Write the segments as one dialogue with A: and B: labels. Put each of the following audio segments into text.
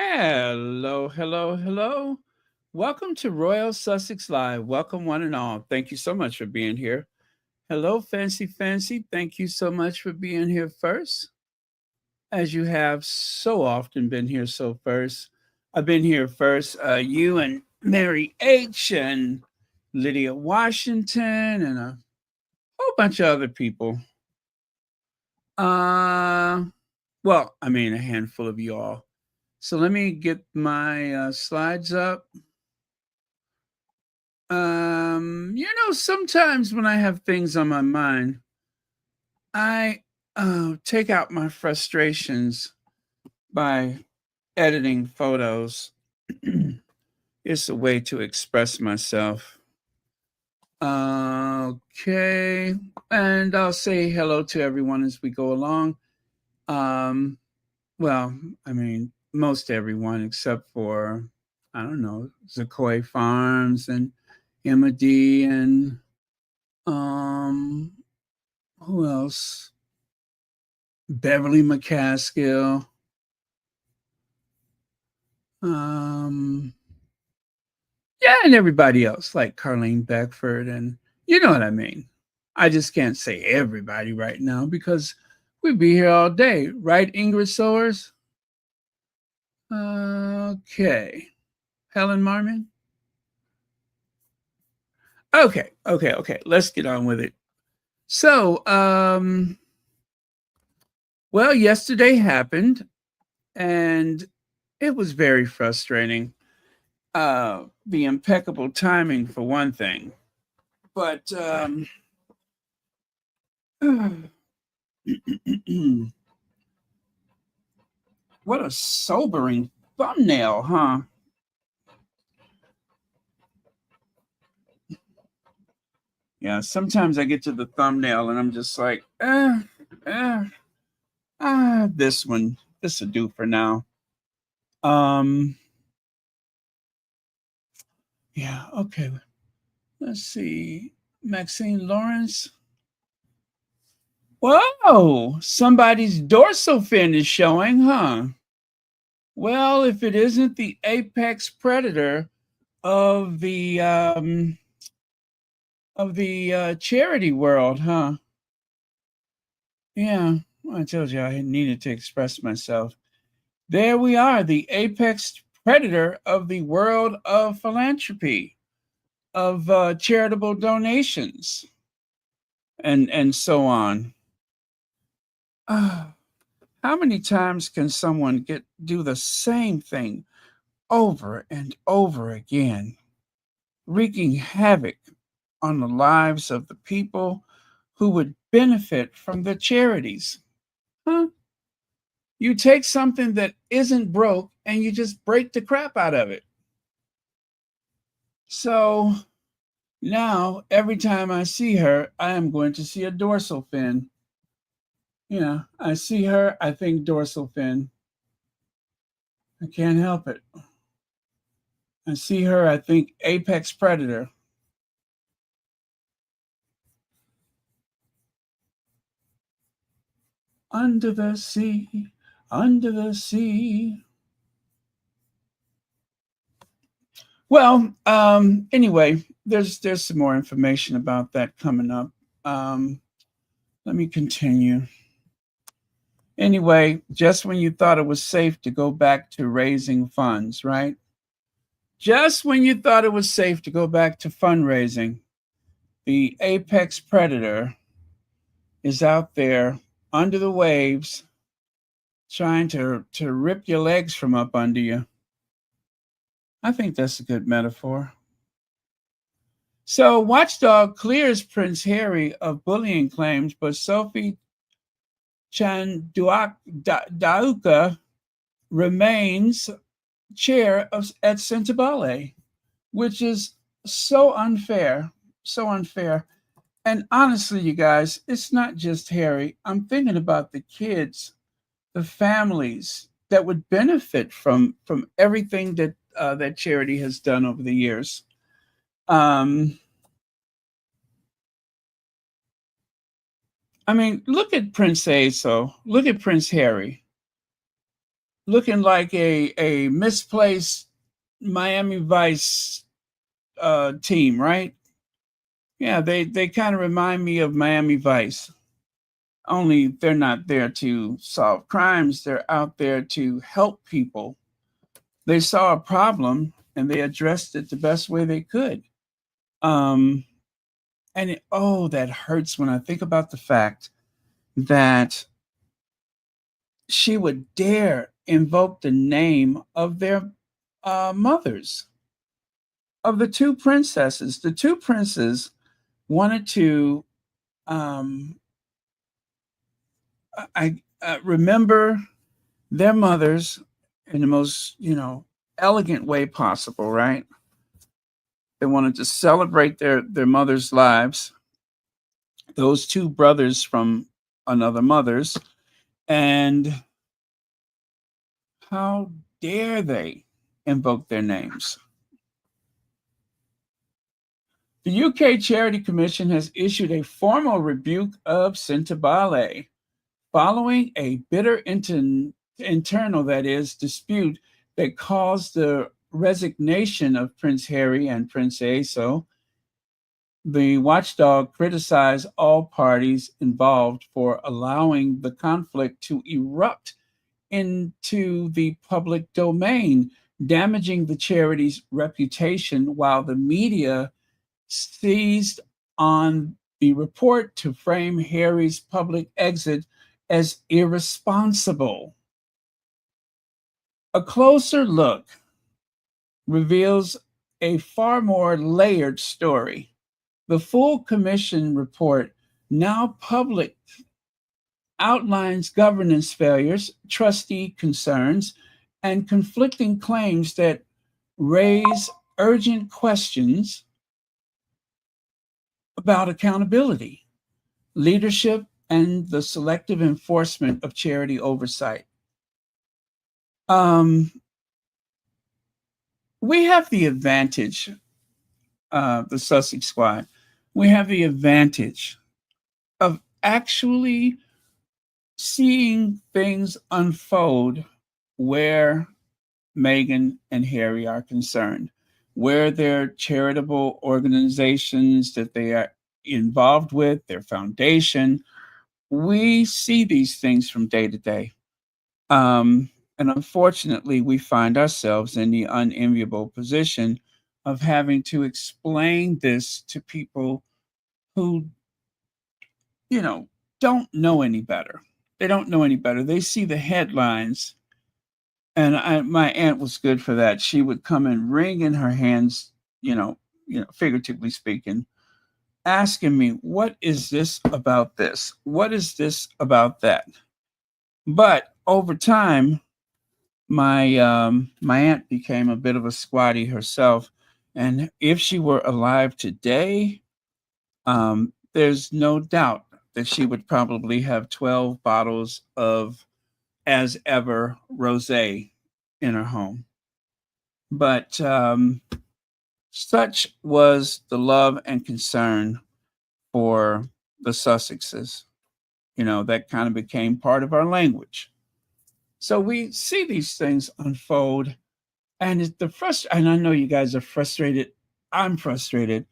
A: Hello, hello, hello. Welcome to Royal Sussex Live. Welcome, one and all. Thank you so much for being here. Hello, Fancy Fancy. Thank you so much for being here first, as you have so often been here so first. I've been here first. You and Mary H. and Lydia Washington and a whole bunch of other people. Uh, a handful of you all. So let me get my slides up. Sometimes when I have things on my mind, I take out my frustrations by editing photos. It's a way to express myself. Okay, and I'll say hello to everyone as we go along. Um, most everyone except for, I don't know, Zakoy Farms and Emma D and um who else? Beverly McCaskill. Um yeah, and everybody else like Carlene Beckford, and you know what I mean. I just can't say everybody right now because we'd be here all day, right, Ingrid Sowers? Okay. Helen Marmon? Okay. Let's get on with it. So, yesterday happened and it was very frustrating. The impeccable timing, for one thing. But, what a sobering thumbnail, huh? Yeah, sometimes I get to the thumbnail and I'm just like, this one, this will do for now. Um, yeah, okay. Let's see. Maxine Lawrence. Whoa, somebody's dorsal fin is showing, huh? Well, if it isn't the apex predator of the charity world, huh? Yeah, I told you I needed to express myself. There we are, the apex predator of the world of philanthropy, of charitable donations, and so on. How many times can someone do the same thing over and over again, wreaking havoc on the lives of the people who would benefit from the charities? Huh? You take something that isn't broke and you just break the crap out of it. So now, every time I see her, I am going to see a dorsal fin. Yeah, I see her, I think dorsal fin. I can't help it. I see her, I think apex predator. Under the sea, under the sea. Well, anyway, there's some more information about that coming up. Um, Let me continue. Anyway, just when you thought it was safe to go back to raising funds, right? Just when you thought it was safe to go back to fundraising, the apex predator is out there under the waves trying to rip your legs from up under you. I think that's a good metaphor. So, Watchdog clears Prince Harry of bullying claims, but Sophie Chanduaka remains chair at Centibale, which is so unfair, so unfair. And honestly, you guys, it's not just Harry. I'm thinking about the kids, the families that would benefit from everything that that charity has done over the years. Um, I mean, look at Prince Aso. Look at Prince Harry. looking like a misplaced Miami Vice team, right? Yeah, they kind of remind me of Miami Vice. Only they're not there to solve crimes. They're out there to help people. They saw a problem and they addressed it the best way they could. Um, oh, that hurts when I think about the fact that she would dare invoke the name of their mothers, of the two princesses. The two princes wanted to, um, I remember their mothers in the most, elegant way possible, right? They wanted to celebrate their mothers' lives, those two brothers from another mother's, and how dare they invoke their names? The UK Charity Commission has issued a formal rebuke of Sentebale following a bitter internal, that is, dispute that caused the resignation of Prince Harry and Prince Aso. The watchdog criticized all parties involved for allowing the conflict to erupt into the public domain, damaging the charity's reputation, while the media seized on the report to frame Harry's public exit as irresponsible. A closer look reveals a far more layered story. The full commission report, now public, outlines governance failures, trustee concerns, and conflicting claims that raise urgent questions about accountability, leadership, and the selective enforcement of charity oversight. Um, we have the advantage, the Sussex squad, we have the advantage of actually seeing things unfold where Meghan and Harry are concerned, where their charitable organizations that they are involved with, their foundation. We see these things from day to day. And unfortunately, we find ourselves in the unenviable position of having to explain this to people who, you know, don't know any better. They don't know any better. They see the headlines. And my aunt was good for that. She would come and wring in her hands, figuratively speaking, asking me, "What is this about this? What is this about that?" But over time, my aunt became a bit of a squatty herself, and if she were alive today, there's no doubt that she would probably have 12 bottles of as ever rosé in her home. But such was the love and concern for the Sussexes. That kind of became part of our language. So we see these things unfold, and and I know you guys are frustrated. I'm frustrated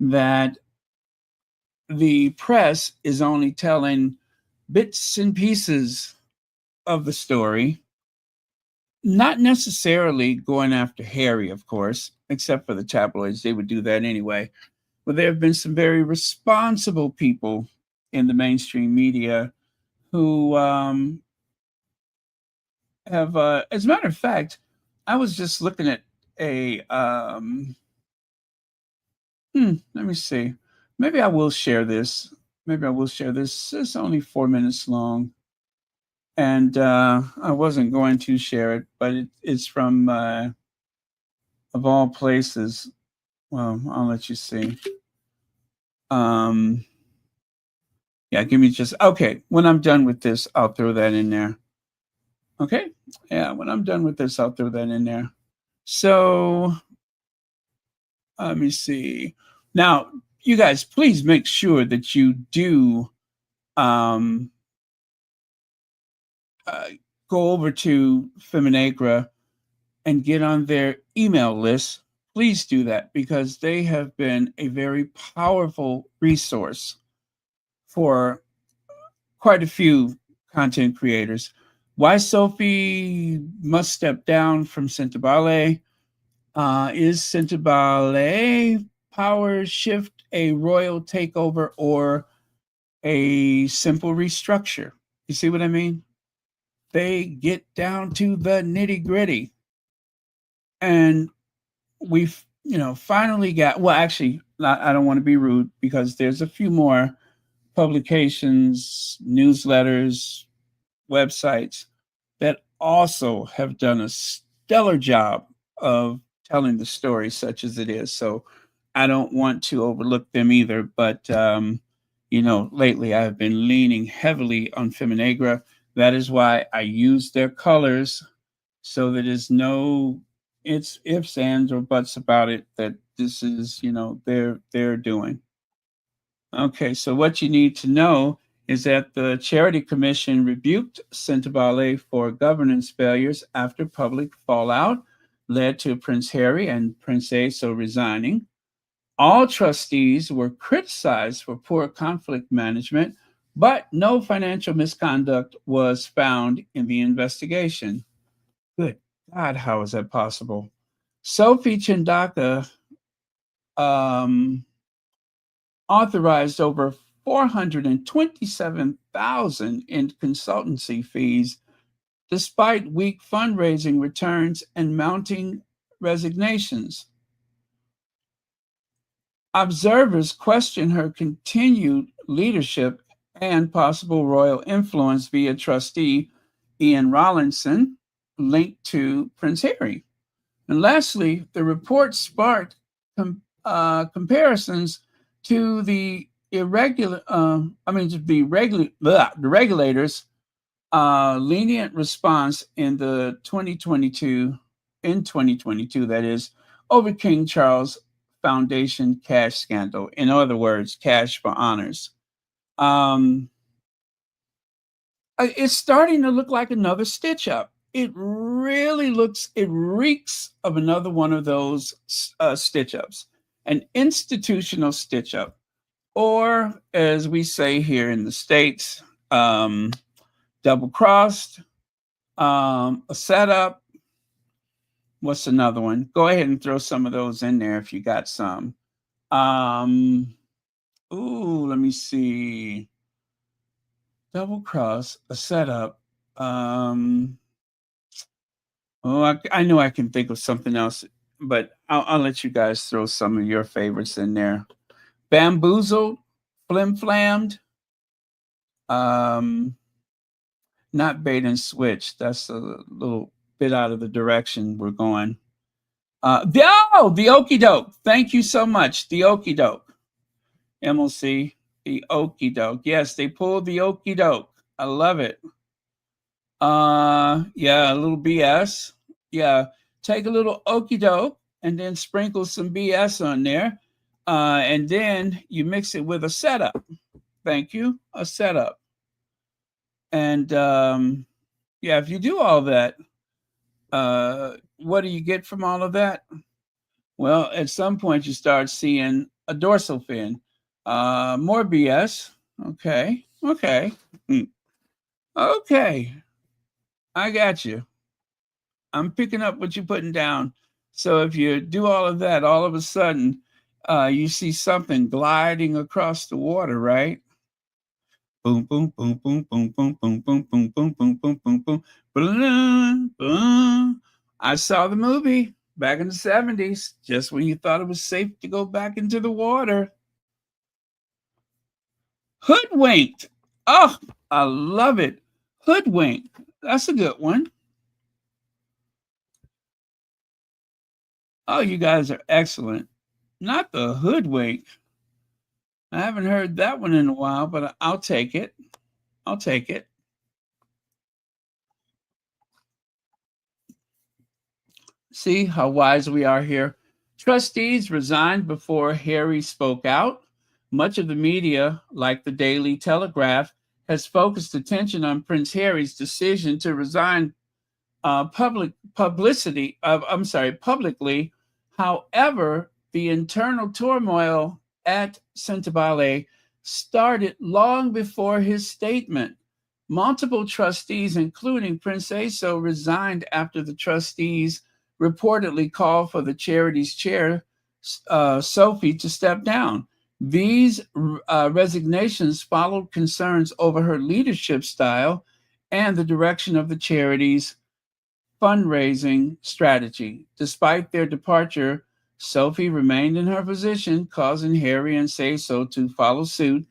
A: that the press is only telling bits and pieces of the story, not necessarily going after Harry, of course, except for the tabloids. They would do that anyway. But there have been some very responsible people in the mainstream media who have, as a matter of fact, I was just looking at a, let me see. Maybe I will share this. Maybe I will share this. It's only 4 minutes long. And I wasn't going to share it, but it's from, of all places. Well, I'll let you see. Yeah, give me just, okay. When I'm done with this, I'll throw that in there. Okay. Yeah, when I'm done with this, I'll throw that in there. So let me see. Now, you guys, please make sure that you do um, uh, go over to Feminagra and get on their email list, please do that, because they have been a very powerful resource for quite a few content creators. Why Sophie must step down from Sentibale? Is Sentibale power shift a royal takeover or a simple restructure? You see what I mean? They get down to the nitty gritty. And we've, finally got, well, actually, I don't want to be rude because there's a few more publications, newsletters, websites that also have done a stellar job of telling the story such as it is. So I don't want to overlook them either. But, lately I've been leaning heavily on Feminagra. That is why I use their colors, so that there's no it's ifs, ands, or buts about it, that this is, they're doing. Okay, so what you need to know is that the Charity Commission rebuked Sentibale for governance failures after public fallout led to Prince Harry and Prince Asa resigning. All trustees were criticized for poor conflict management, but no financial misconduct was found in the investigation. Good God, how is that possible? Sophie Chindaka um, authorized over 427,000 in consultancy fees, despite weak fundraising returns and mounting resignations. Observers question her continued leadership and possible royal influence via trustee Ian Rawlinson, linked to Prince Harry. And lastly, the report sparked comparisons to the regulators' lenient response in 2022, that is, over King Charles Foundation cash scandal. In other words, cash for honors. It's starting to look like another stitch up. It really it reeks of another one of those stitch ups, an institutional stitch up, or as we say here in the States, double crossed, a setup. What's another one? Go ahead and throw some of those in there if you got some. Let me see. Double cross, a setup. I know I can think of something else, but I'll let you guys throw some of your favorites in there. Bamboozled, flim-flammed, not bait and switch. That's a little bit out of the direction we're going. The okie doke. Thank you so much. The okie doke. MLC, the okie doke. Yes, they pulled the okie doke. I love it. Yeah, a little BS. Yeah, take a little okie doke and then sprinkle some BS on there. And then you mix it with a setup. Thank you. A setup. And if you do all that, what do you get from all of that? Well, at some point you start seeing a dorsal fin. More BS. Okay. Okay. Okay. I got you. I'm picking up what you're putting down. So if you do all of that, all of a sudden, you see something gliding across the water, right? Boom, boom, boom, boom, boom, boom, boom, boom, boom, boom, boom, boom, boom, boom, boom, boom. I saw the movie back in the 70s, just when you thought it was safe to go back into the water. Hoodwinked. Oh, I love it. Hoodwinked. That's a good one. Oh, you guys are excellent. Not the hoodwink. I haven't heard that one in a while, but I'll take it. I'll take it. See how wise we are here. Trustees resigned before Harry spoke out. Much of the media, like the Daily Telegraph, has focused attention on Prince Harry's decision to resign publicly. However, the internal turmoil at Sentebale started long before his statement. Multiple trustees, including Prince Aso, resigned after the trustees reportedly called for the charity's chair, Sophie, to step down. These resignations followed concerns over her leadership style and the direction of the charity's fundraising strategy. Despite their departure, Sophie remained in her position, causing Harry and Sayso to follow suit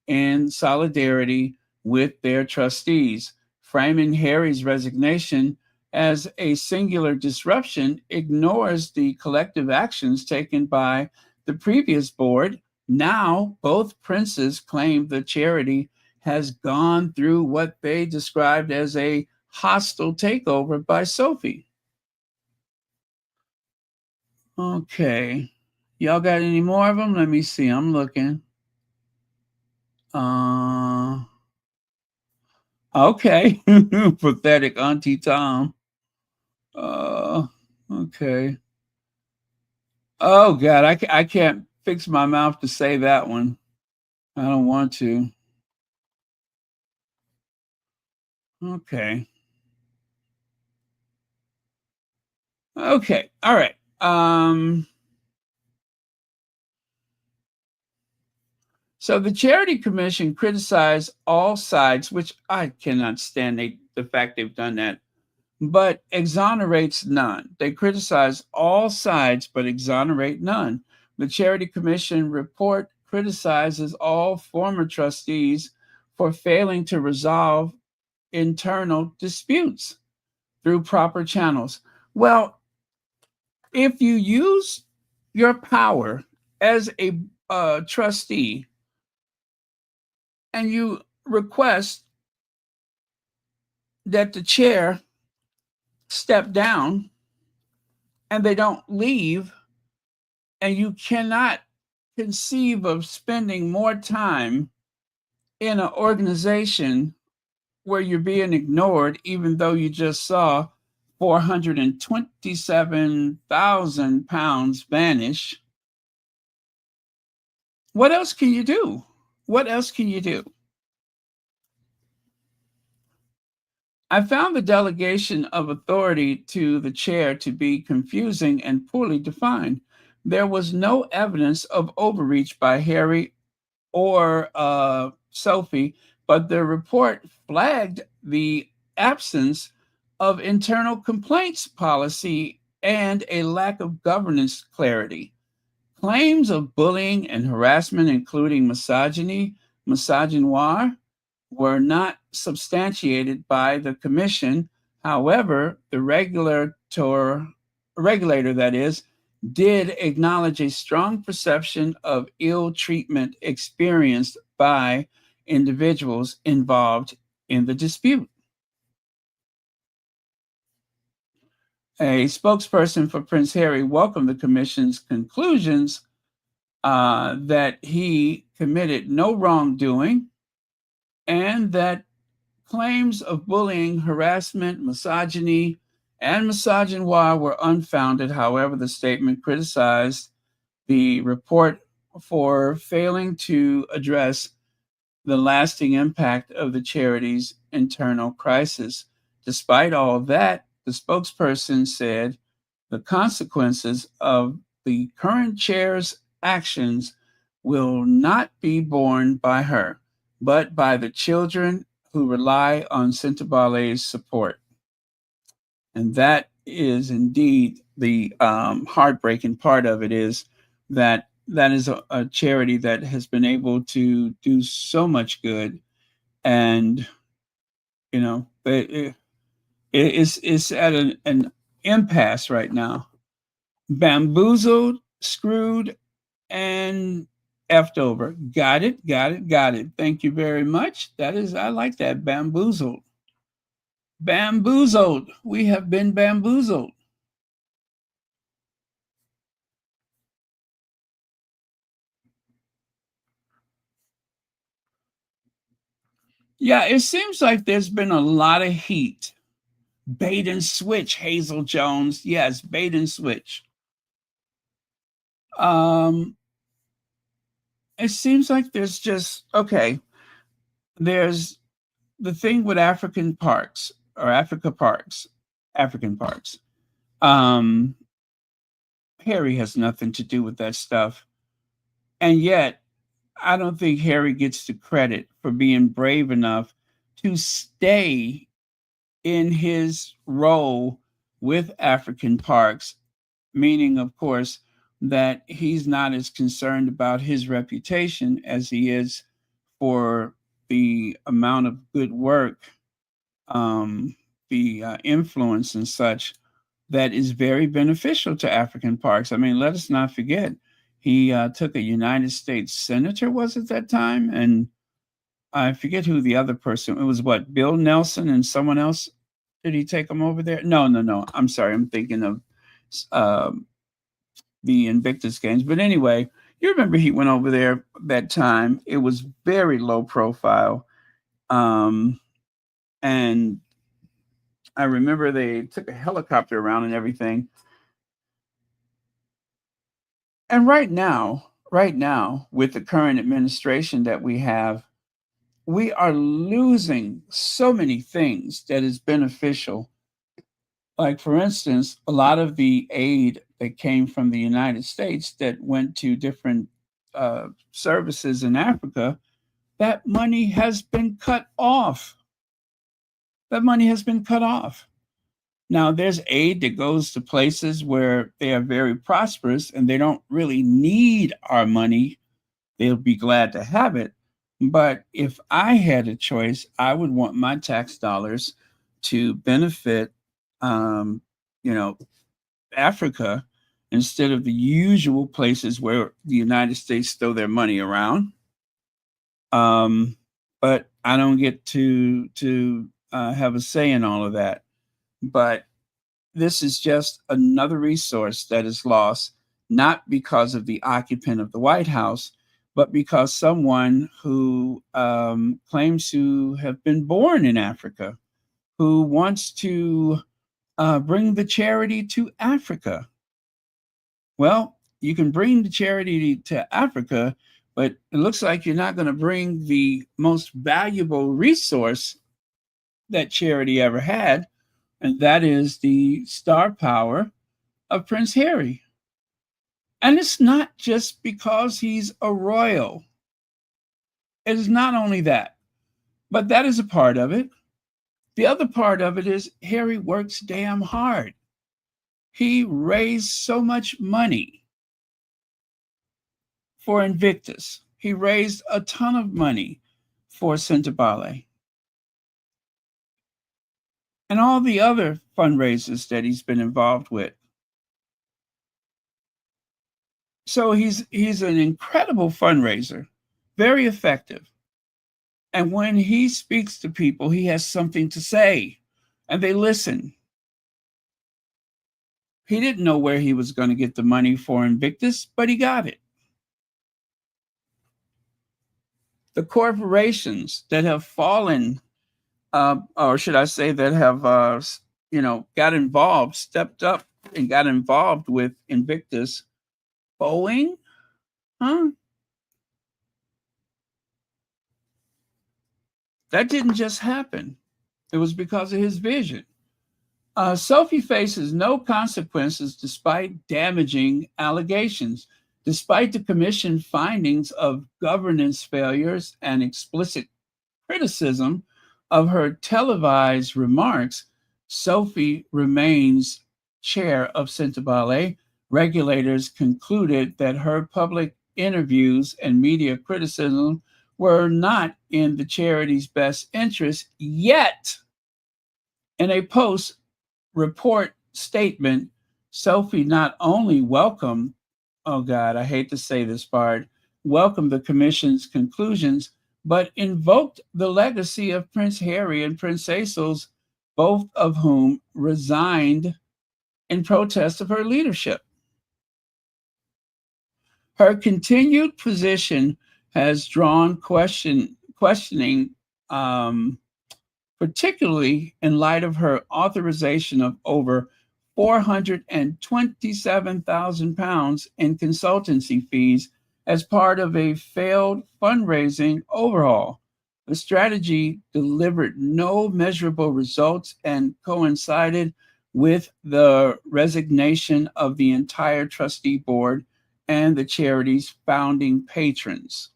A: in solidarity with their trustees. Framing Harry's resignation as a singular disruption ignores the collective actions taken by the previous board. Now, both princes claim the charity has gone through what they described as a hostile takeover by Sophie. Okay. Y'all got any more of them? Let me see. I'm looking. Okay. Pathetic Auntie Tom. Uh, okay. Oh, God. I can't fix my mouth to say that one. I don't want to. Okay. Okay. All right. So the Charity Commission criticized all sides, which I cannot stand the fact they've done that, but exonerates none. They criticize all sides, but exonerate none. The Charity Commission report criticizes all former trustees for failing to resolve internal disputes through proper channels. Well, if you use your power as a trustee and you request that the chair step down and they don't leave, and you cannot conceive of spending more time in an organization where you're being ignored, even though you just saw 427,000 pounds vanish. What else can you do? What else can you do? I found the delegation of authority to the chair to be confusing and poorly defined. There was no evidence of overreach by Harry or Sophie, but the report flagged the absence of internal complaints policy and a lack of governance clarity. Claims of bullying and harassment, including misogynoir, were not substantiated by the commission. However, the regulator, that is, did acknowledge a strong perception of ill treatment experienced by individuals involved in the dispute. A spokesperson for Prince Harry welcomed the commission's conclusions that he committed no wrongdoing and that claims of bullying, harassment, misogyny, and misogynoir were unfounded. However, the statement criticized the report for failing to address the lasting impact of the charity's internal crisis. Despite all that, the spokesperson said the consequences of the current chair's actions will not be borne by her, but by the children who rely on Sentebale's support. And that is indeed the heartbreaking part of it, is that that is a charity that has been able to do so much good. And, you know, it's at an impasse right now. Bamboozled, screwed, and effed over. Got it, got it, got it. Thank you very much. That is, I like that. Bamboozled. Bamboozled. We have been bamboozled. Yeah, it seems like there's been a lot of heat. Bait and switch, Hazel Jones. Yes, bait and switch. Um, it seems like there's just okay. There's the thing with African parks or African parks. Um, Harry has nothing to do with that stuff, and yet I don't think Harry gets the credit for being brave enough to stay in his role with African parks, meaning, of course, that he's not as concerned about his reputation as he is for the amount of good work, um, the influence and such that is very beneficial to African parks. I mean, let us not forget, he took a United States senator, was at that time, and I forget who the other person. It was what, Bill Nelson and someone else. Did he take him over there? No, no, no. I'm sorry. I'm thinking of uh, the Invictus games. But anyway, you remember he went over there that time. It was very low profile. Um, and I remember they took a helicopter around and everything. And right now, with the current administration that we are losing so many things that is beneficial. Like, for instance, a lot of the aid that came from the United States that went to different services in Africa, that money has been cut off. That money has been cut off. Now, there's aid that goes to places where they are very prosperous and they don't really need our money. They'll be glad to have it. But if I had a choice, I would want my tax dollars to benefit, um, you know, Africa instead of the usual places where the United States throw their money around. Um, but I don't get to have a say in all of that. But this is just another resource that is lost, not because of the occupant of the White House, but because someone who claims to have been born in Africa, who wants to bring the charity to Africa. Well, you can bring the charity to Africa, but it looks like you're not going to bring the most valuable resource that charity ever had, and that is the star power of Prince Harry. And it's not just because he's a royal. It is not only that, but that is a part of it. The other part of it is Harry works damn hard. He raised so much money for Invictus. He raised a ton of money for Centibale and all the other fundraisers that he's been involved with. So he's an incredible fundraiser, very effective. And when he speaks to people, he has something to say and they listen. He didn't know where he was going to get the money for Invictus, but he got it. The corporations that have fallen, or should I say, that have, got involved, stepped up and got involved with Invictus, Boeing, huh? That didn't just happen. It was because of his vision. Sophie faces no consequences despite damaging allegations, despite the commission findings of governance failures and explicit criticism of her televised remarks. Sophie remains chair of Centibale. Regulators concluded that her public interviews and media criticism were not in the charity's best interest, yet in a post report statement, Sophie not only welcomed, oh God, I hate to say this part, welcomed the commission's conclusions, but invoked the legacy of Prince Harry and Princess Hazel's, both of whom resigned in protest of her leadership. Her continued position has drawn questioning particularly in light of her authorization of over £427,000 in consultancy fees as part of a failed fundraising overhaul. The strategy delivered no measurable results and coincided with the resignation of the entire trustee board and the charity's founding patrons.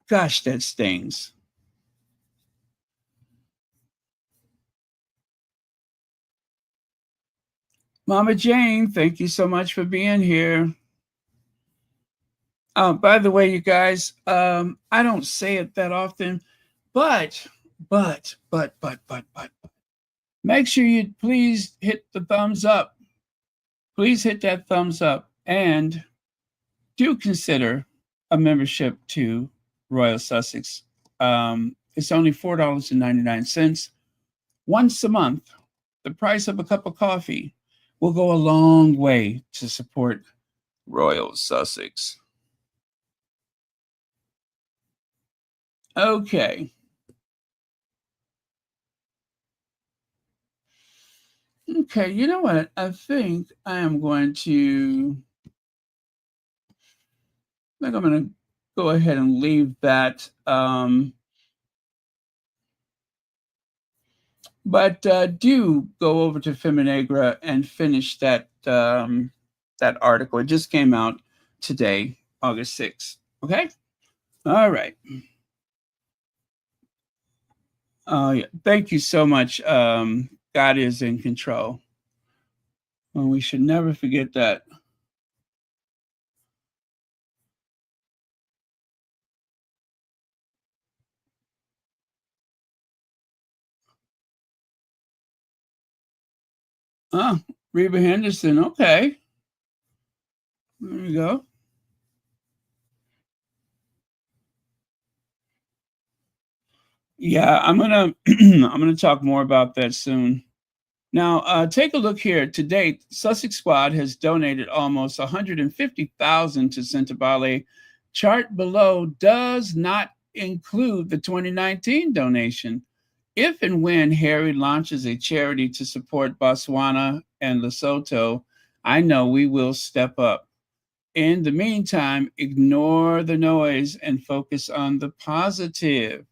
A: Gosh, that stings. Mama Jane, thank you so much for being here. By the way, you guys, I don't say it that often, but, but, make sure you please hit the thumbs up. Please hit that thumbs up and do consider a membership to Royal Sussex. It's only $4.99 once a month. The price of a cup of coffee will go a long way to support Royal Sussex. Okay. Okay, you know what? I think I am going to I think I'm going to go ahead and leave that. But do go over to Feminegra and finish that article. It just came out today, August 6th. Okay? All right. Yeah. Thank you so much. God is in control. Well, we should never forget that. Oh, Reba Henderson. Okay. There you go. Yeah, I'm gonna talk more about that soon. Now, take a look here. To date, Sussex Squad has donated almost 150,000 to Centibale. Chart below does not include the 2019 donation. If and when Harry launches a charity to support Botswana and Lesotho, I know we will step up. In the meantime, ignore the noise and focus on the positive.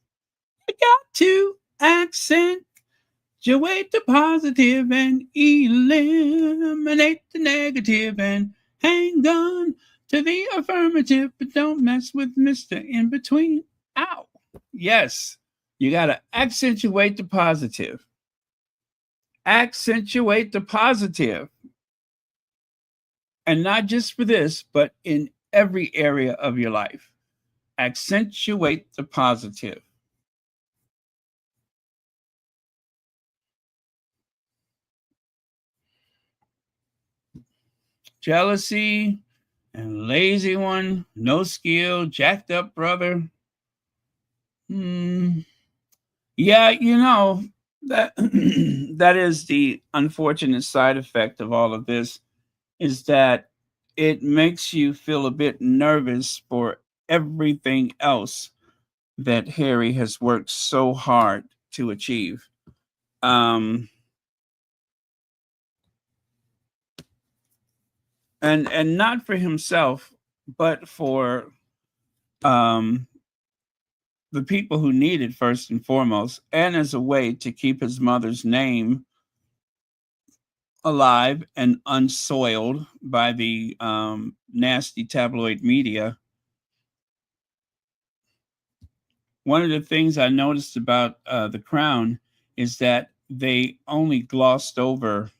A: I got to accentuate the positive and eliminate the negative and hang on to the affirmative, but don't mess with Mr. In Between. Ow. Yes, you got to accentuate the positive. Accentuate the positive. And not just for this, but in every area of your life. Accentuate the positive. Jealousy and lazy one, no skill, jacked up brother. Yeah, you know that that is the unfortunate side effect of all of this is that it makes you feel a bit nervous for everything else that Harry has worked so hard to achieve. Um, and not for himself, but for um, the people who need it first and foremost, and as a way to keep his mother's name alive and unsoiled by the nasty tabloid media. One of the things I noticed about The Crown is that they only glossed over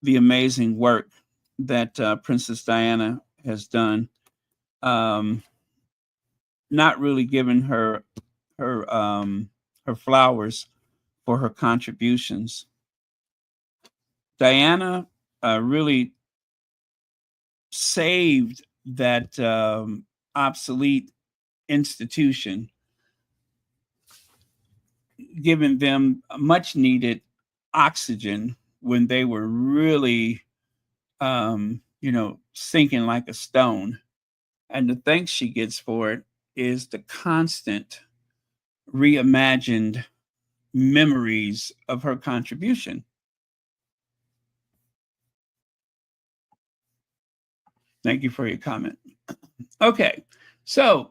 A: the amazing work that Princess Diana has done, um, not really giving her flowers for her contributions. Diana really saved that obsolete institution, giving them much needed oxygen when they were really, sinking like a stone. And the thanks she gets for it is the constant reimagined memories of her contribution. Thank you for your comment. Okay, so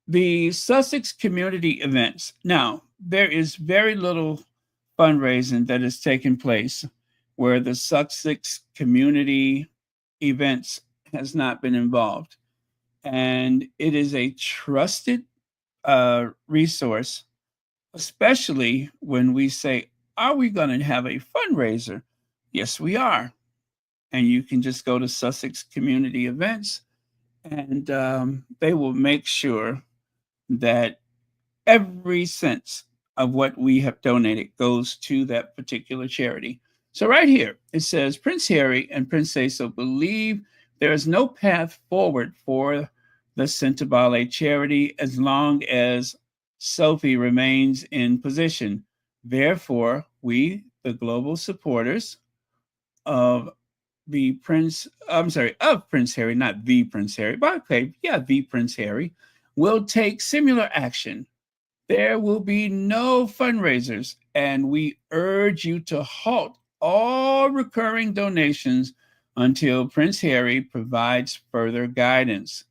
A: the Sussex community events. Now, there is very little fundraising that has taken place where the Sussex community events has not been involved. And it is a trusted resource, especially when we say, are we going to have a fundraiser? Yes, we are. And you can just go to Sussex community events and they will make sure that every cent of what we have donated goes to that particular charity. So right here, it says Prince Harry and Princess believe there is no path forward for the Sentebale charity as long as Sophie remains in position. Therefore, we, the global supporters of of Prince Harry, not the Prince Harry, but okay, yeah, the Prince Harry, will take similar action. There will be no fundraisers, and we urge you to halt all recurring donations until Prince Harry provides further guidance.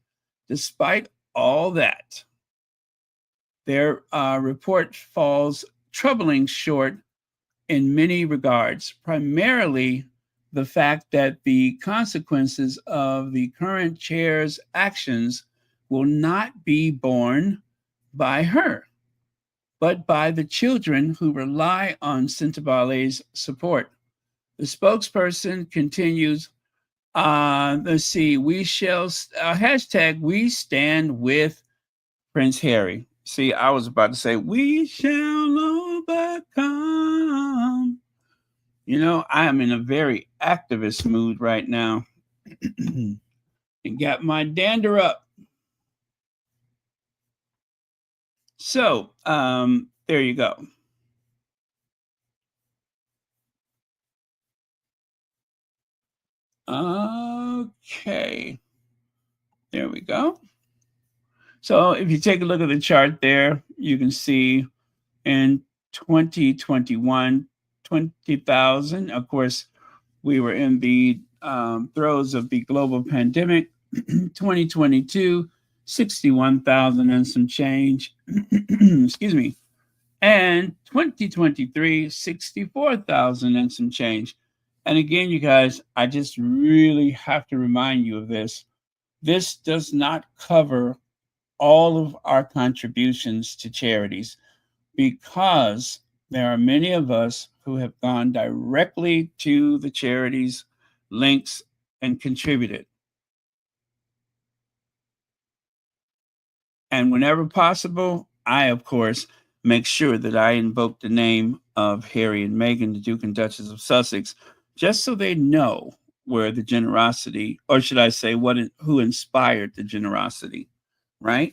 A: Despite all that, their report falls troubling short in many regards, primarily the fact that the consequences of the current chair's actions will not be borne by her, but by the children who rely on Sentebale's support. The spokesperson continues, let's see, we shall, hashtag we stand with Prince Harry. See, I was about to say, we shall overcome. You know, I am in a very activist mood right now. And got my dander up. So, there you go. Okay. There we go. So if you take a look at the chart there, you can see in 2021, 20,000. Of course, we were in the throes of the global pandemic. 2022, 61,000 and some change. Excuse me. And 2023, 64,000 and some change. And again, you guys, I just really have to remind you of this. This does not cover all of our contributions to charities because there are many of us who have gone directly to the charities' links and contributed. And whenever possible, I, of course, make sure that I invoke the name of Harry and Meghan, the Duke and Duchess of Sussex, just so they know where the generosity, or should I say, who inspired the generosity, right?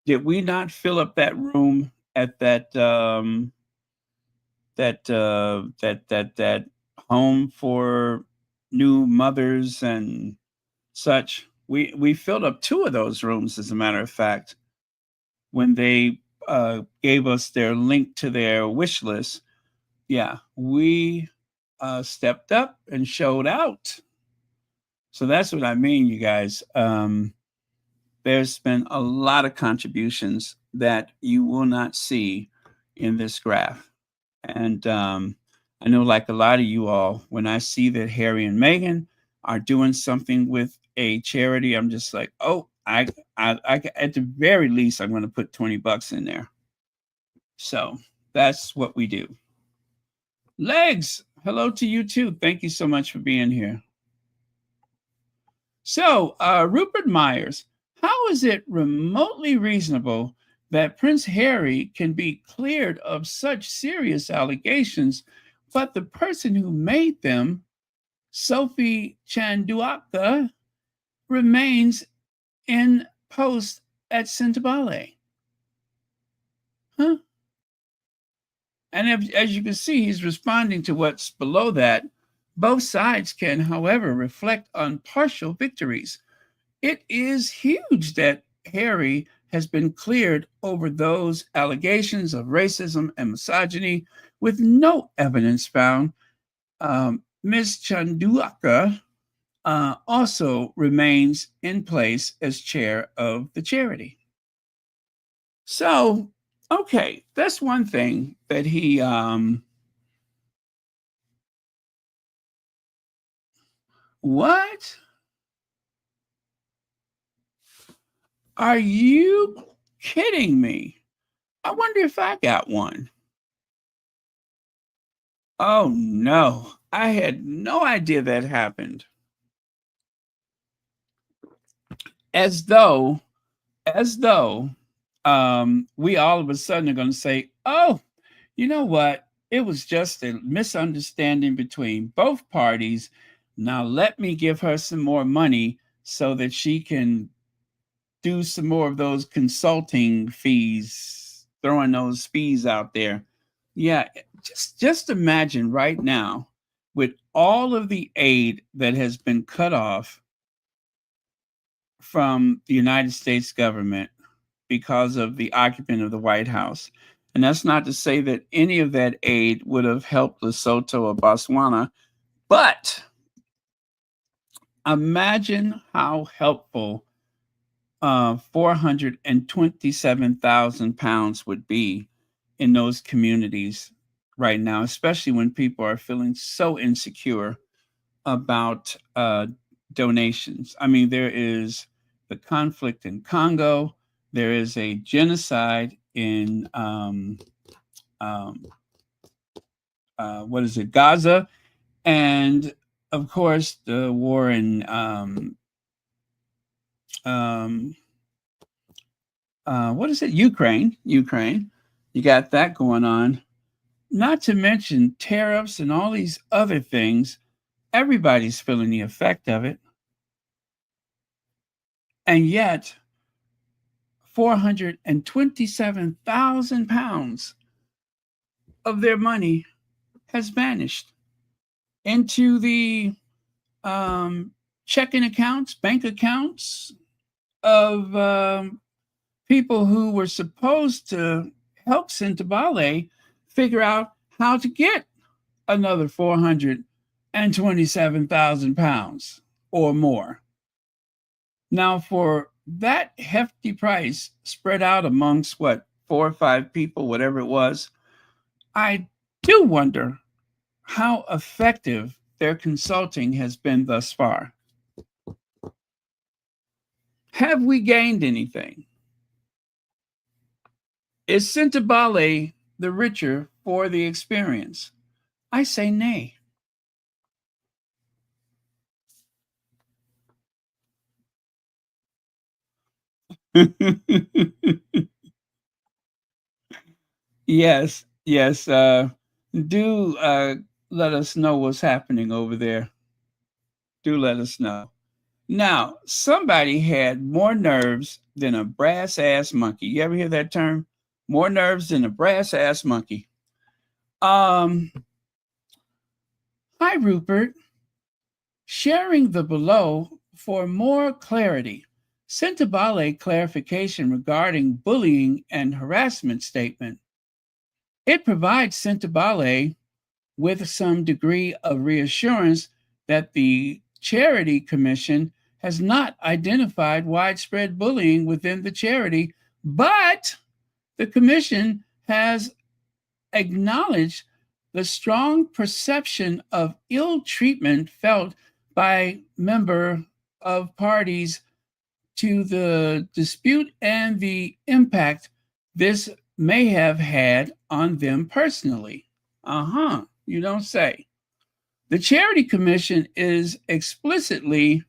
A: Did we not fill up that room at that home for new mothers and such? We filled up two of those rooms, as a matter of fact, when they gave us their link to their wish list. Yeah, we stepped up and showed out. So that's what I mean, you guys. There's been a lot of contributions that you will not see in this graph. And I know, like a lot of you all, when I see that Harry and Meghan are doing something with a charity, I'm just like, oh, I at the very least, I'm going to put $20 in there. So that's what we do. Legs, hello to you too. Thank you so much for being here. So, Rupert Myers, how is it remotely reasonable that Prince Harry can be cleared of such serious allegations, but the person who made them, Sophie Chanduaka, remains in post at Sentebale? Huh? And as you can see, he's responding to what's below that Both sides can, however, reflect on partial victories. It is huge that Harry has been cleared over those allegations of racism and misogyny with no evidence found. Ms. Chanduaka also remains in place as chair of the charity. So, okay, that's one thing that he. What? Are you kidding me? I wonder if I got one. Oh no, I had no idea that happened. As though, as though, we all of a sudden are going to say, "Oh, you know what? It was just a misunderstanding between both parties. Now let me give her some more money so that she can do some more of those consulting fees, throwing those fees out there." Yeah, just imagine right now with all of the aid that has been cut off from the United States government because of the occupant of the White House. And that's not to say that any of that aid would have helped Lesotho or Botswana, but imagine how helpful 427,000 pounds would be in those communities right now, especially when people are feeling so insecure about donations. I mean, there is the conflict in Congo, there is a genocide in what is it, Gaza, and of course the war in um, what is it? Ukraine. Ukraine. You got that going on. Not to mention tariffs and all these other things. Everybody's feeling the effect of it. And yet, 427,000 pounds of their money has vanished into the checking accounts, bank accounts of people who were supposed to help Sintobale figure out how to get another 427,000 pounds or more. Now, for that hefty price spread out amongst what, 4 or 5 people, whatever it was, I do wonder how effective their consulting has been thus far. Have we gained anything? Is Sintobale the richer for the experience? I say nay. Yes, yes. Do let us know what's happening over there. Do let us know. Now, somebody had more nerves than a brass ass monkey. You ever hear that term? More nerves than a brass ass monkey. Um, Hi, Rupert. Sharing the below for more clarity. Sintobale clarification regarding bullying and harassment statement. It provides Sintobale with some degree of reassurance that the Charity Commission has not identified widespread bullying within the charity, but the Commission has acknowledged the strong perception of ill treatment felt by member of parties to the dispute and the impact this may have had on them personally. You don't say. The Charity Commission is explicitly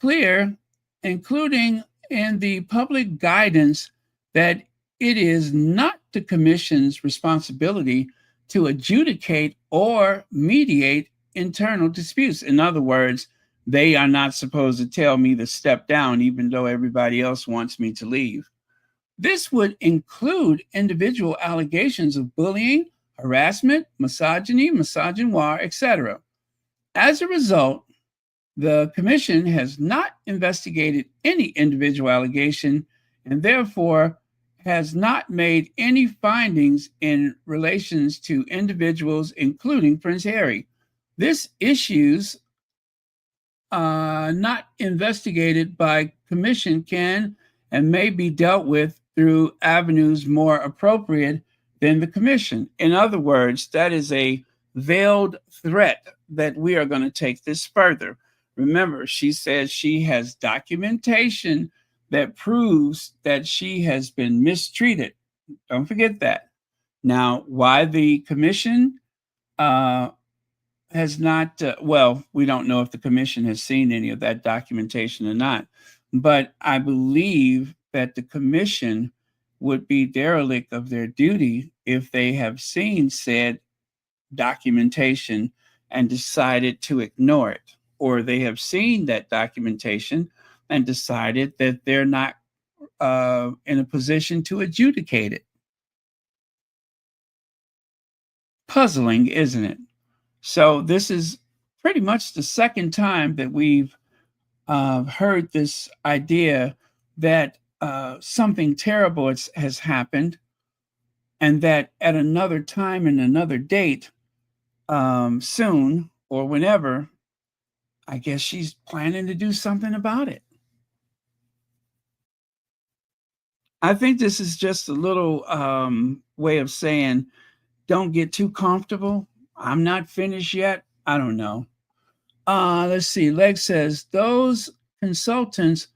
A: clear, including in the public guidance, that it is not the Commission's responsibility to adjudicate or mediate internal disputes. In other words, they are not supposed to tell me to step down, even though everybody else wants me to leave. This would include individual allegations of bullying, harassment, misogyny, misogynoir, etc. As a result, the commission has not investigated any individual allegation and therefore has not made any findings in relations to individuals, including Prince Harry. This issues not investigated by commission can and may be dealt with through avenues more appropriate than the commission. In other words, that is a veiled threat that we are going to take this further. Remember, she says she has documentation that proves that she has been mistreated. Don't forget that. Now, why the commission has not, well, we don't know if the commission has seen any of that documentation or not, but I believe that the commission would be derelict of their duty if they have seen said documentation and decided to ignore it, or they have seen that documentation and decided that they're not in a position to adjudicate it. Puzzling, isn't it? So this is pretty much the second time that we've heard this idea that something terrible has happened, and that at another time and another date, soon or whenever, I guess she's planning to do something about it. I think this is just a little way of saying, don't get too comfortable. I'm not finished yet. I don't know. Let's see. Leg says those consultants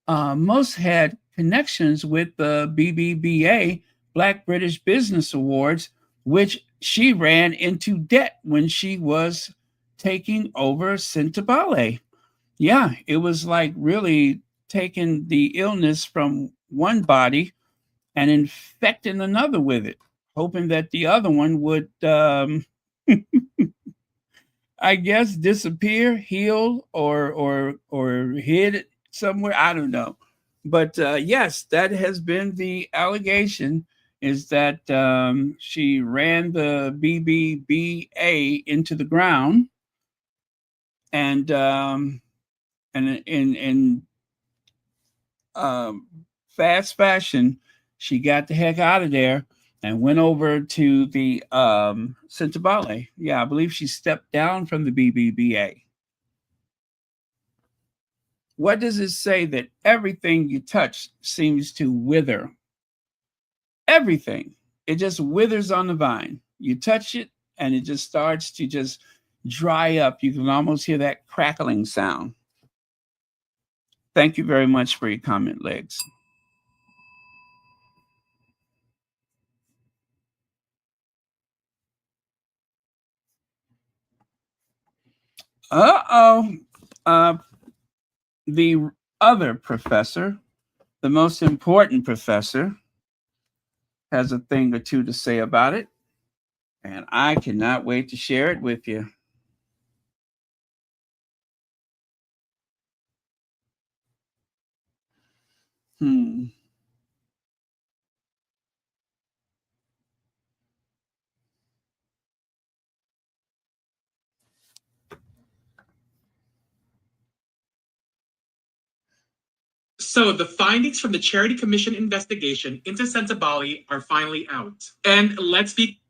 A: most had connections with the BBBA, Black British Business Awards, which she ran into debt when she was taking over Centibale. Yeah, it was like really taking the illness from one body and infecting another with it, hoping that the other one would, I guess, disappear, heal, or hid it somewhere. I don't know, but yes, that has been the allegation. Is that she ran the BBBA into the ground, and in fast fashion, she got the heck out of there and went over to the Centibale. Yeah, I believe she stepped down from the BBBA. What does it say that everything you touch seems to wither? Everything. It just withers on the vine. You touch it and it just starts to just dry up. You can almost hear that crackling sound. Thank you very much for your comment, Legs. Uh-oh. The other professor, the most important professor, has a thing or two to say about it, and I cannot wait to share it with you.
B: So the findings from the Charity Commission investigation into Centibale are finally out. And let's be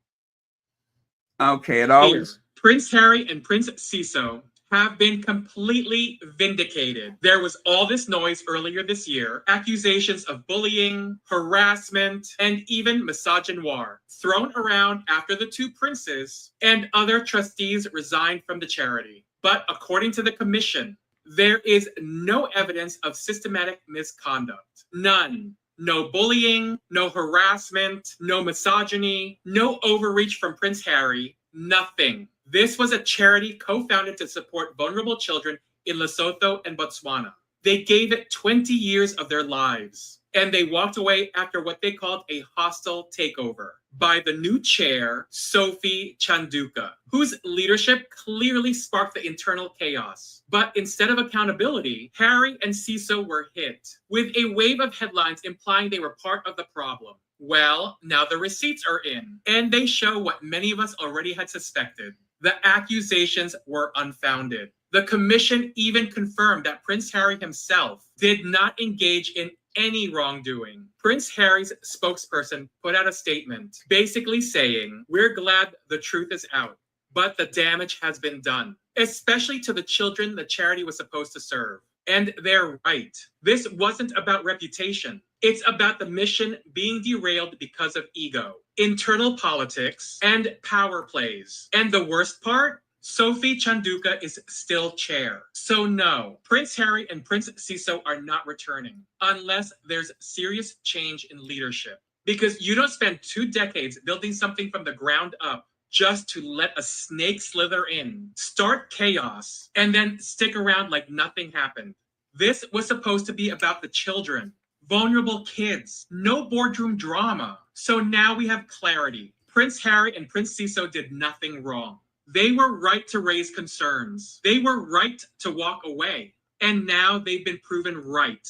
A: okay, it always
B: clear. Prince Harry and Prince Ciso have been completely vindicated. There was all this noise earlier this year, accusations of bullying, harassment, and even misogynoir thrown around after the two princes and other trustees resigned from the charity. But according to the commission, there is no evidence of systematic misconduct. None. No bullying, no harassment, no misogyny, no overreach from Prince Harry, nothing. This was a charity co-founded to support vulnerable children in Lesotho and Botswana. They gave it 20 years of their lives, and they walked away after what they called a hostile takeover by the new chair, Sophie Chanduka, whose leadership clearly sparked the internal chaos. But instead of accountability, Harry and Ciso were hit with a wave of headlines implying they were part of the problem. Well, now the receipts are in, and they show what many of us already had suspected. The accusations were unfounded. The commission even confirmed that Prince Harry himself did not engage in any wrongdoing. Prince Harry's spokesperson put out a statement basically saying, "We're glad the truth is out, but the damage has been done, especially to the children the charity was supposed to serve." And they're right. This wasn't about reputation. It's about the mission being derailed because of ego, internal politics, and power plays. And the worst part? Sophie Chanduka is still chair. So no, Prince Harry and Prince Siso are not returning unless there's serious change in leadership. Because you don't spend 2 decades building something from the ground up just to let a snake slither in, start chaos, and then stick around like nothing happened. This was supposed to be about the children, vulnerable kids, no boardroom drama. So now we have clarity. Prince Harry and Prince Siso did nothing wrong. They were right to raise concerns. They were right to walk away. And now they've been proven right.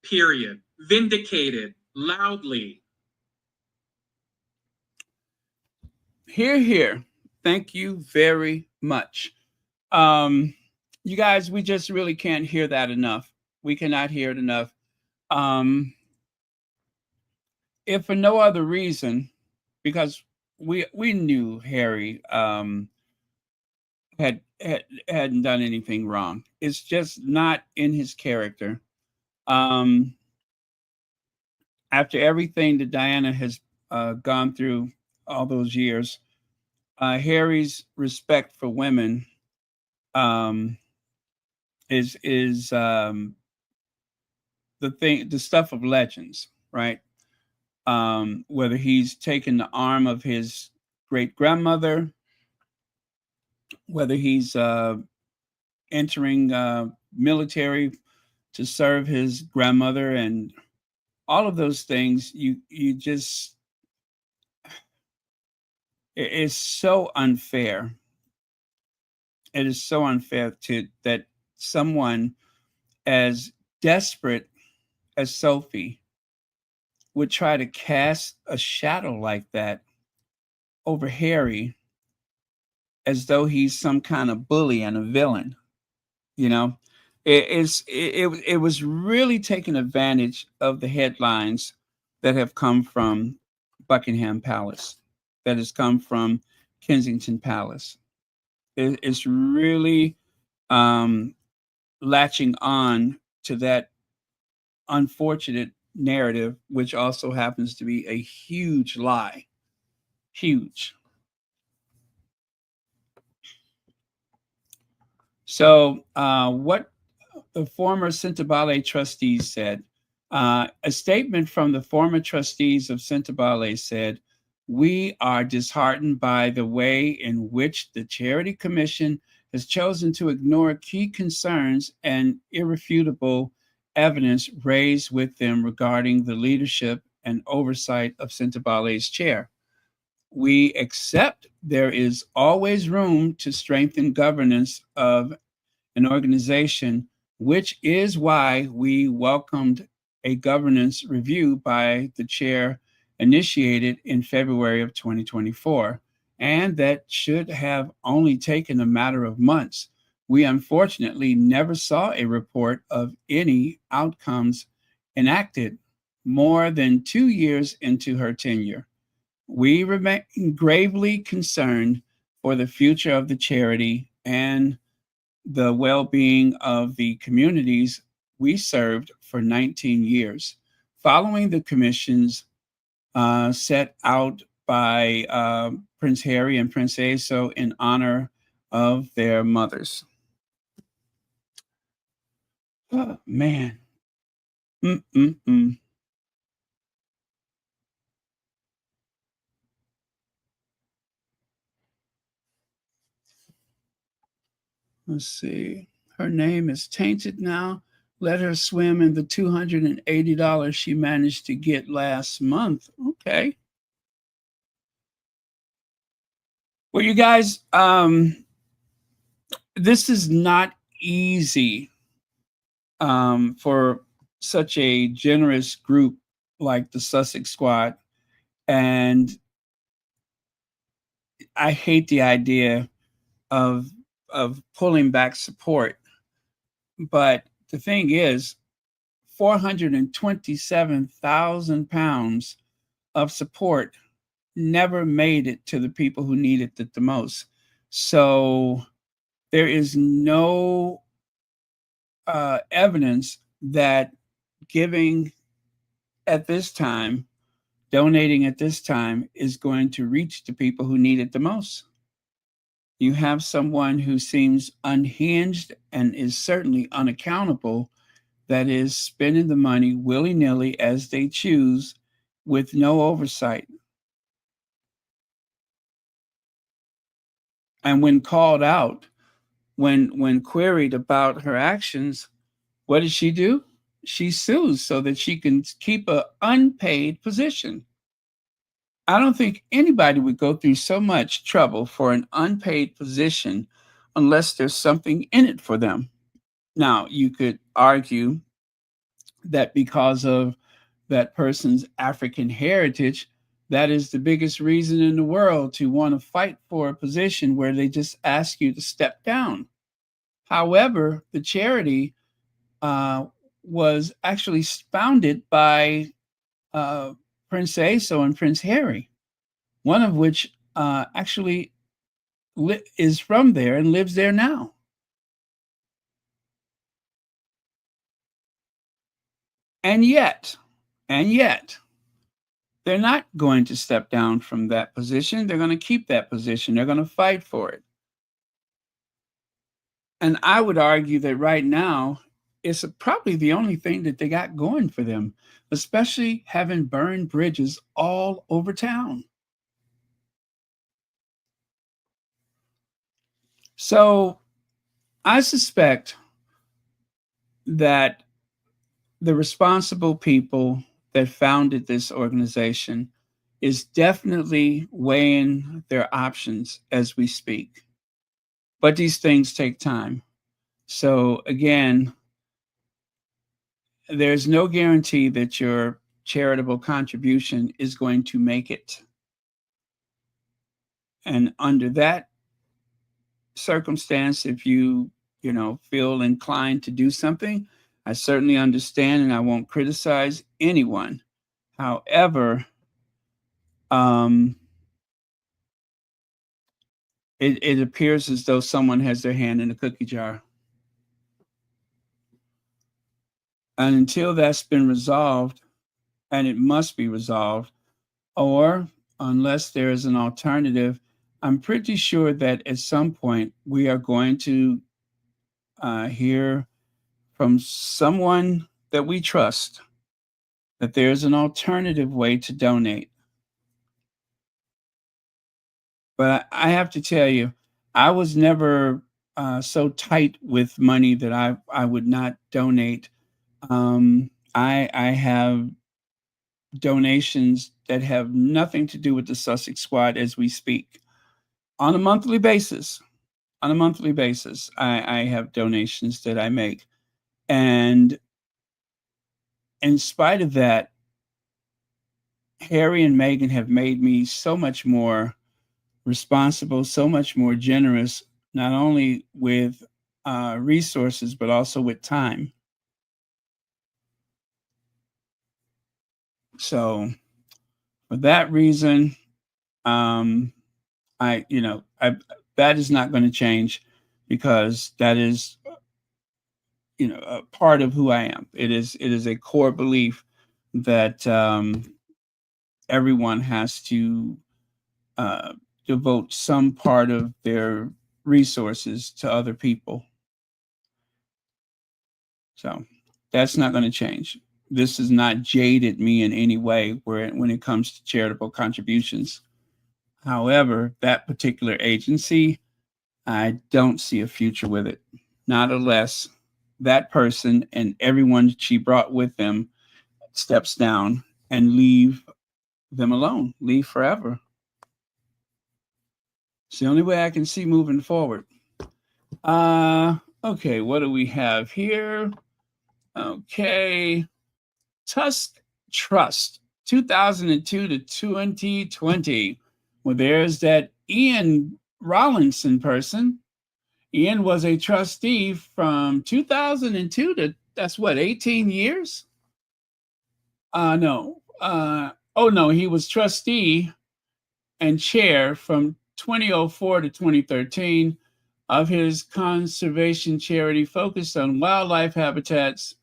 B: Period. Vindicated. Loudly.
A: Hear, hear. Thank you very much. You guys, we just really can't hear that enough. We cannot hear it enough. If for no other reason, because we knew Harry hadn't done anything wrong. It's just not in his character. After everything that Diana has gone through all those years, Harry's respect for women is the stuff of legends, right? Whether he's taken the arm of his great grandmother, whether he's entering military to serve his grandmother, and all of those things, you just, it is so unfair. It is so unfair that someone as desperate as Sophie would try to cast a shadow like that over Harry, as though he's some kind of bully and a villain. You know, it was really taking advantage of the headlines that have come from Buckingham Palace, that has come from Kensington Palace. It's really latching on to that unfortunate narrative, which also happens to be a huge lie. Huge. So what the former Sentebale trustees said, a statement from the former trustees of Sentebale said, "We are disheartened by the way in which the Charity Commission has chosen to ignore key concerns and irrefutable evidence raised with them regarding the leadership and oversight of Sentebale's chair. We accept there is always room to strengthen governance of an organization, which is why we welcomed a governance review by the chair initiated in February of 2024, and that should have only taken a matter of months. We unfortunately never saw a report of any outcomes enacted more than 2 years into her tenure. We remain gravely concerned for the future of the charity and the well-being of the communities we served for 19 years. Following the commissions set out by Prince Harry and Prince Siso in honor of their mothers." Oh, man. Let's see. Her name is tainted now. Let her swim in the $280 she managed to get last month. Okay. Well, you guys, this is not easy for such a generous group like the Sussex Squad. And I hate the idea of pulling back support. But the thing is, 427,000 pounds of support never made it to the people who needed it the most. So there is no evidence that giving at this time, donating at this time, is going to reach the people who need it the most. You have someone who seems unhinged and is certainly unaccountable, that is spending the money willy-nilly as they choose with no oversight. And when called out, when queried about her actions, what does she do? She sues so that she can keep an unpaid position. I don't think anybody would go through so much trouble for an unpaid position unless there's something in it for them. Now, you could argue that because of that person's African heritage, that is the biggest reason in the world to want to fight for a position where they just ask you to step down. However, the charity was actually founded by Prince Aso and Prince Harry, one of which actually is from there and lives there now. And yet, they're not going to step down from that position. They're going to keep that position. They're going to fight for it. And I would argue that right now, it's probably the only thing that they got going for them, especially having burned bridges all over town. So I suspect that the responsible people that founded this organization is definitely weighing their options as we speak. But these things take time. So again, there's no guarantee that your charitable contribution is going to make it. And under that circumstance, if you feel inclined to do something, I certainly understand and I won't criticize anyone. However, it appears as though someone has their hand in the cookie jar. And until that's been resolved, and it must be resolved, or unless there is an alternative, I'm pretty sure that at some point we are going to hear from someone that we trust that there's an alternative way to donate. But I have to tell you, I was never so tight with money that I would not donate. I have donations that have nothing to do with the Sussex Squad as we speak. On a monthly basis, I have donations that I make. And in spite of that, Harry and Meghan have made me so much more responsible, so much more generous, not only with resources, but also with time. So for that reason, that is not going to change, because that is, a part of who I am. It is a core belief that everyone has to devote some part of their resources to other people. So that's not going to change. This has not jaded me in any way when it comes to charitable contributions. However, that particular agency, I don't see a future with it, not unless that person and everyone she brought with them steps down and leave them alone, leave forever. It's the only way I can see moving forward. Okay, what do we have here? Okay, Tusk Trust, 2002 to 2020. Well, there's that Ian Rawlinson person. Ian was a trustee from 2002 to, that's what, 18 years? No. Oh, no, he was trustee and chair from 2004 to 2013 of his conservation charity focused on wildlife habitats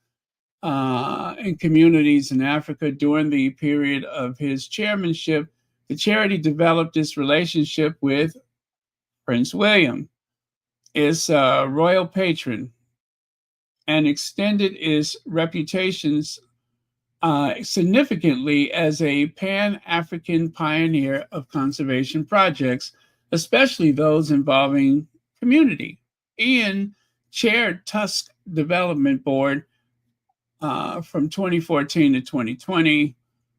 A: in communities in Africa. During the period of his chairmanship, the charity developed its relationship with Prince William, its royal patron, and extended its reputations significantly as a Pan-African pioneer of conservation projects, especially those involving community. Ian chaired Tusk Development Board from 2014 to 2020.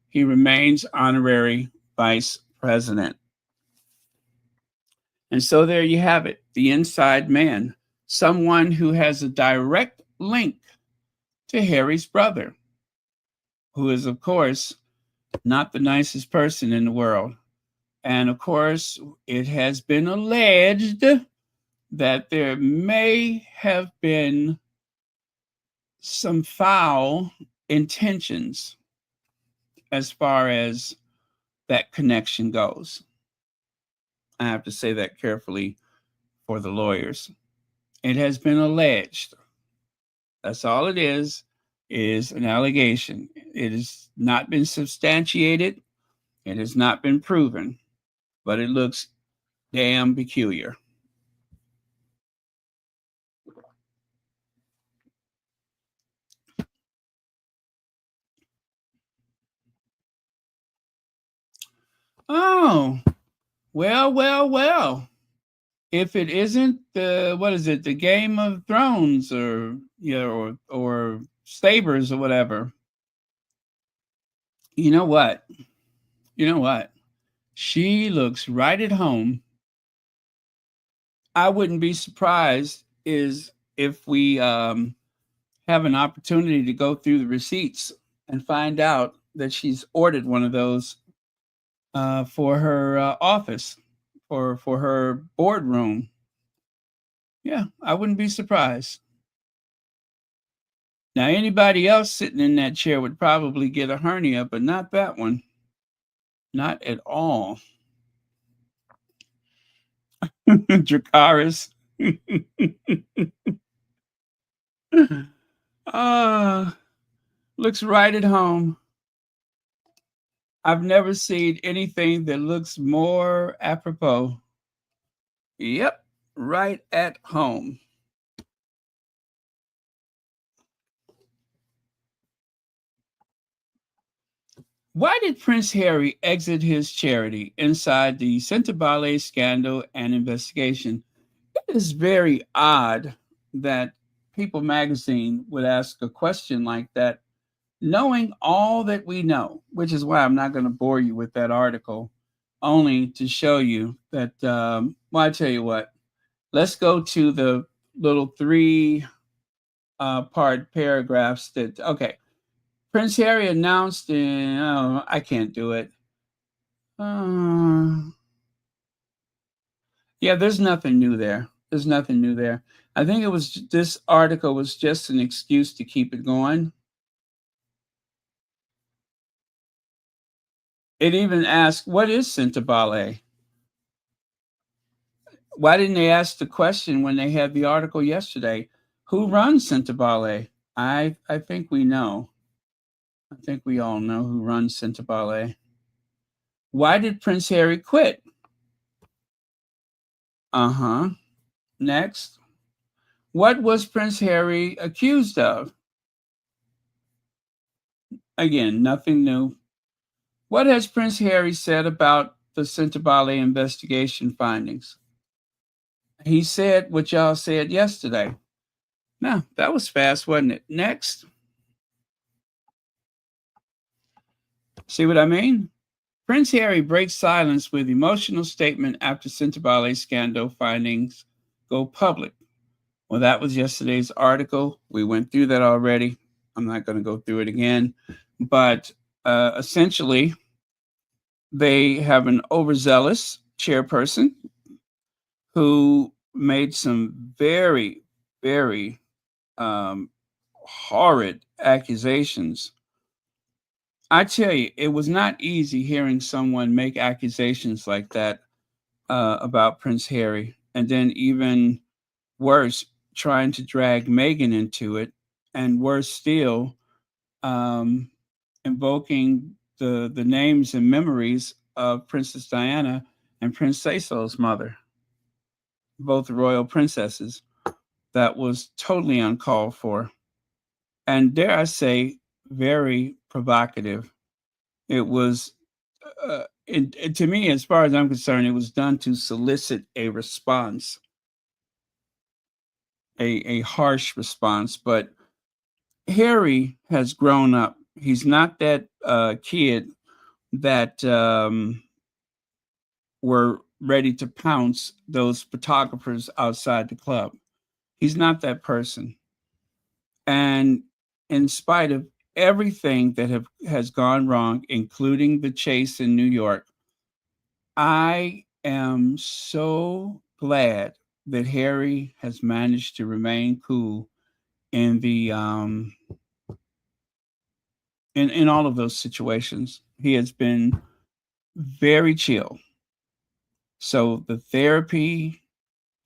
A: He remains honorary vice president. And so there you have it, the inside man, someone who has a direct link to Harry's brother, who is, of course, not the nicest person in the world. And of course, it has been alleged that there may have been some foul intentions as far as that connection goes. I have to say that carefully for the lawyers. It has been alleged. That's all it is an allegation. It has not been substantiated. It has not been proven, but it looks damn peculiar. Oh, well. If it isn't the, what is it, the Game of Thrones or or Sabers or whatever. You know what? She looks right at home. I wouldn't be surprised if we have an opportunity to go through the receipts and find out that she's ordered one of those for her office or for her boardroom. Yeah, I wouldn't be surprised. Now, anybody else sitting in that chair would probably get a hernia, but not that one. Not at all. Dracarys. Looks right at home. I've never seen anything that looks more apropos. Yep, right at home. Why did Prince Harry exit his charity inside the Sentebale scandal and investigation? It is very odd that People magazine would ask a question like that, knowing all that we know, which is why I'm not going to bore you with that article, only to show you that, well, I tell you what, let's go to the little three part paragraphs that, okay. Prince Harry announced in, oh, I can't do it. Yeah, there's nothing new there. I think this article was just an excuse to keep it going. It even asked, what is Sentebale? Why didn't they ask the question when they had the article yesterday? Who runs Sentebale? I think we know. I think we all know who runs Sentebale. Why did Prince Harry quit? Next. What was Prince Harry accused of? Again, nothing new. What has Prince Harry said about the Sentebale investigation findings? He said what y'all said yesterday. Now, that was fast, wasn't it? Next. See what I mean? Prince Harry breaks silence with emotional statement after Sentebale scandal findings go public. Well, that was yesterday's article. We went through that already. I'm not going to go through it again. But essentially, they have an overzealous chairperson who made some very, very um, horrid accusations. I tell you, it was not easy hearing someone make accusations like that about Prince Harry, and then even worse, trying to drag Meghan into it, and worse still, um, invoking the names and memories of Princess Diana and Prince Cecil's mother, both royal princesses. That was totally uncalled for, and dare I say, very provocative. It was, to me, as far as I'm concerned, it was done to solicit a response, a harsh response. But Harry has grown up. He's not that kid that were ready to pounce those photographers outside the club. He's not that person. And in spite of everything that has gone wrong, including the chase in New York, I am so glad that Harry has managed to remain cool in the in all of those situations. He has been very chill. So the therapy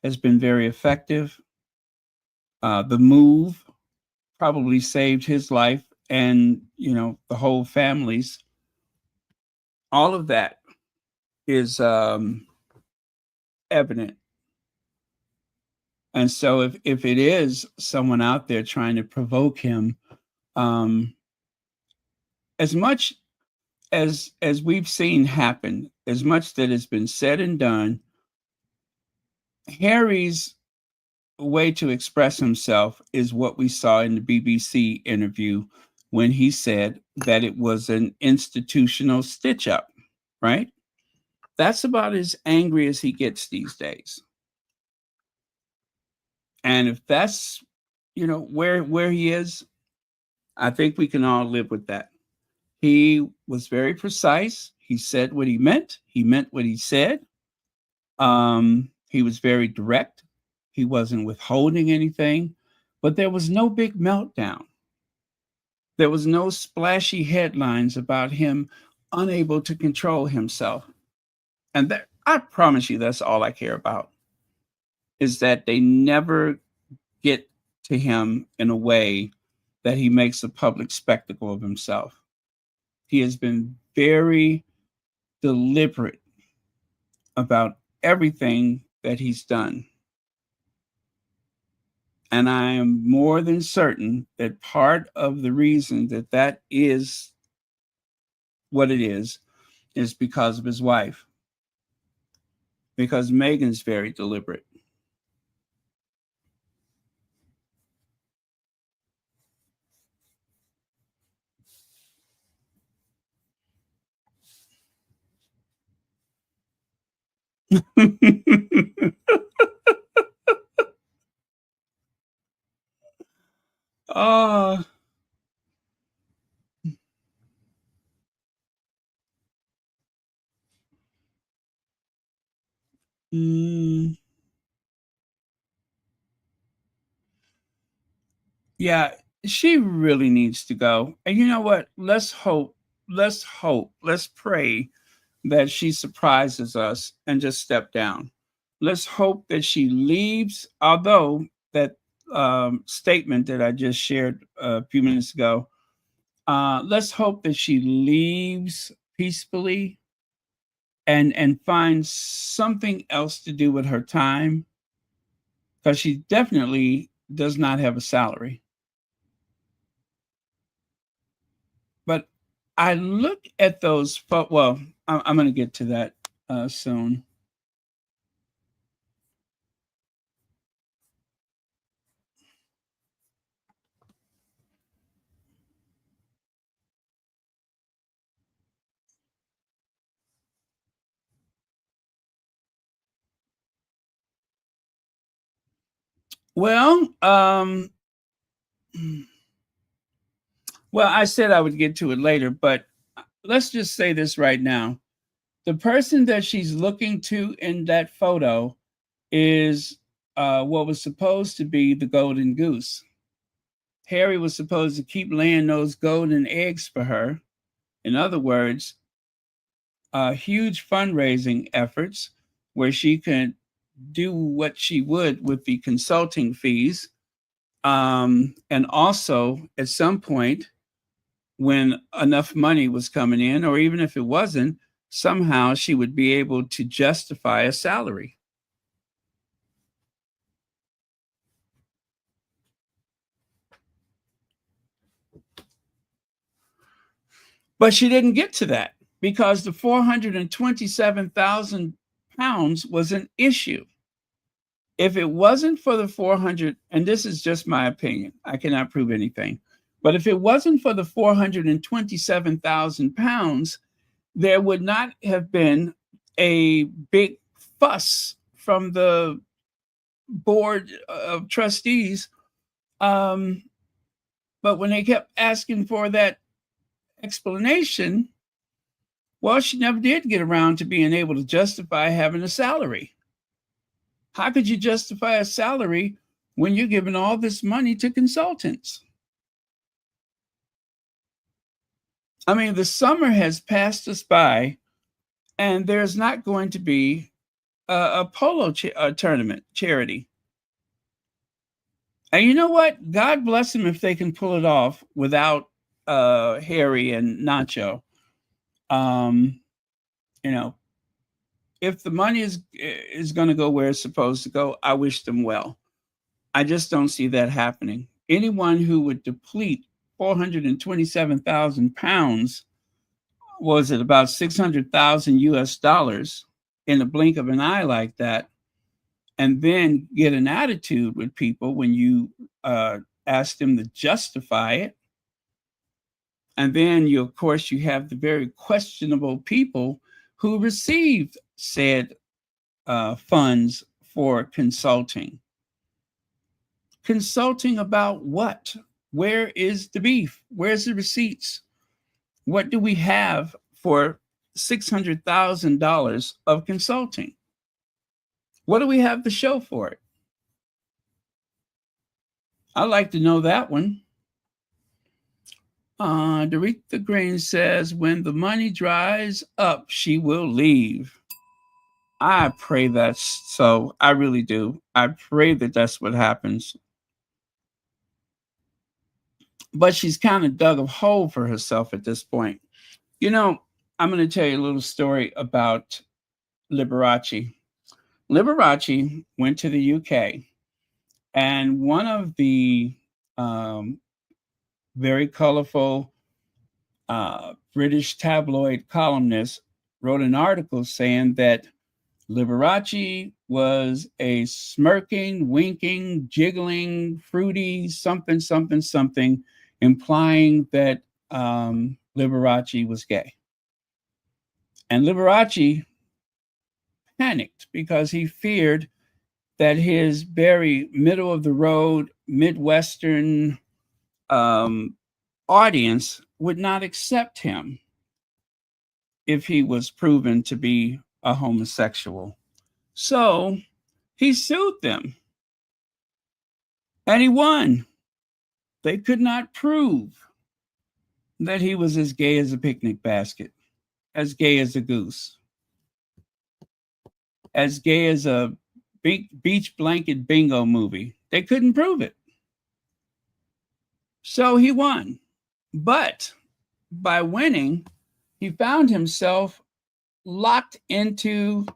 A: has been very effective. The move probably saved his life and the whole family's. All of that is evident. And so if it is someone out there trying to provoke him, um, as much as we've seen happen, as much that has been said and done, Harry's way to express himself is what we saw in the BBC interview when he said that it was an institutional stitch up, right? That's about as angry as he gets these days. And if that's where he is, I think we can all live with that. He was very precise. He said what he meant. He meant what he said. He was very direct. He wasn't withholding anything, but there was no big meltdown. There was no splashy headlines about him unable to control himself. And that, I promise you, that's all I care about, is that they never get to him in a way that he makes a public spectacle of himself. He has been very deliberate about everything that he's done. And I am more than certain that part of the reason that that is what it is because of his wife. Because Meghan's very deliberate. Oh, mm, yeah, she really needs to go. And you know what? Let's pray that she surprises us and just step down. Let's hope that she leaves, although that statement that I just shared a few minutes ago, let's hope that she leaves peacefully and finds something else to do with her time, because she definitely does not have a salary. But I look at those, well, I'm going to get to that soon. Well, well, I said I would get to it later, but let's just say this right now. The person that she's looking to in that photo is what was supposed to be the golden goose. Harry was supposed to keep laying those golden eggs for her. In other words, huge fundraising efforts where she could do what she would with the consulting fees. And also, at some point, when enough money was coming in, or even if it wasn't, somehow she would be able to justify a salary. But she didn't get to that because the 427,000 pounds was an issue. If it wasn't for the 400, and this is just my opinion, I cannot prove anything, but if it wasn't for the 427,000 pounds, there would not have been a big fuss from the board of trustees. But when they kept asking for that explanation, well, she never did get around to being able to justify having a salary. How could you justify a salary when you're giving all this money to consultants? I mean, the summer has passed us by, and there's not going to be a polo tournament charity. And you know what? God bless them if they can pull it off without Harry and Nacho. You know, if the money is going to go where it's supposed to go, I wish them well. I just don't see that happening. Anyone who would deplete 427,000 pounds, was it about 600,000 US dollars in the blink of an eye like that, and then get an attitude with people when you ask them to justify it. And then of course, you have the very questionable people who received said funds for consulting. Consulting about what? Where is the beef? Where's the receipts? What do we have for $600,000 of consulting? What do we have to show for it? I'd like to know that one. Dorita Green says, when the money dries up, she will leave. I pray that's so. I really do. I pray that that's what happens. But she's kind of dug a hole for herself at this point. You know, I'm going to tell you a little story about Liberace. Liberace went to the UK, and one of the very colorful British tabloid columnists wrote an article saying that Liberace was a smirking, winking, jiggling, fruity, something, something, something, implying that Liberace was gay. And Liberace panicked because he feared that his very middle of the road, Midwestern audience would not accept him if he was proven to be a homosexual. So he sued them and he won. They could not prove that he was as gay as a picnic basket, as gay as a goose, as gay as a beach blanket bingo movie. They couldn't prove it. So he won. But by winning, he found himself locked into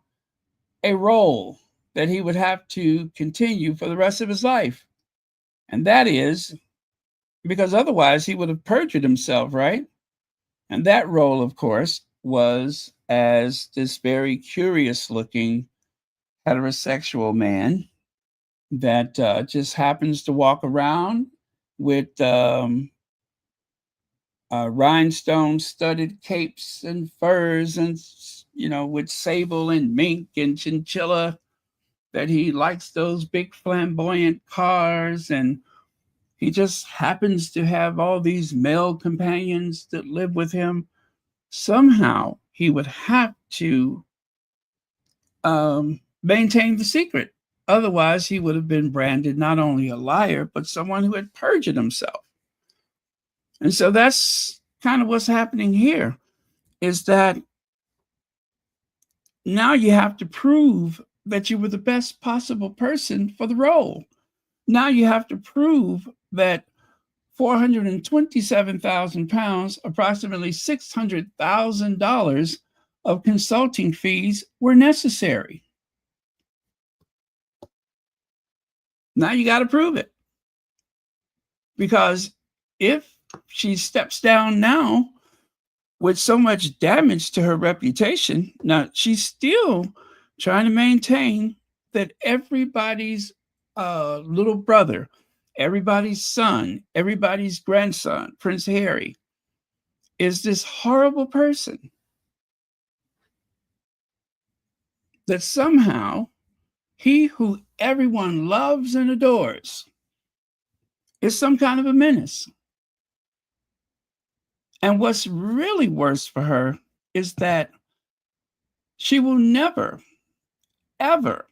A: a role that he would have to continue for the rest of his life. And that is because otherwise he would have perjured himself, right? And that role, of course, was as this very curious looking heterosexual man that just happens to walk around with rhinestone studded capes and furs and, you know, with sable and mink and chinchilla, that he likes those big flamboyant cars, and he just happens to have all these male companions that live with him. Somehow he would have to maintain the secret Otherwise, he would have been branded not only a liar, but someone who had perjured himself. And so that's kind of what's happening here, is that now you have to prove that you were the best possible person for the role. Now you have to prove that 427,000 pounds, approximately $600,000 of consulting fees were necessary. Now you got to prove it. Because if she steps down now with so much damage to her reputation, now she's still trying to maintain that everybody's little brother, everybody's son, everybody's grandson, Prince Harry, is this horrible person that somehow he who everyone loves and adores is some kind of a menace. And what's really worse for her is that she will never, ever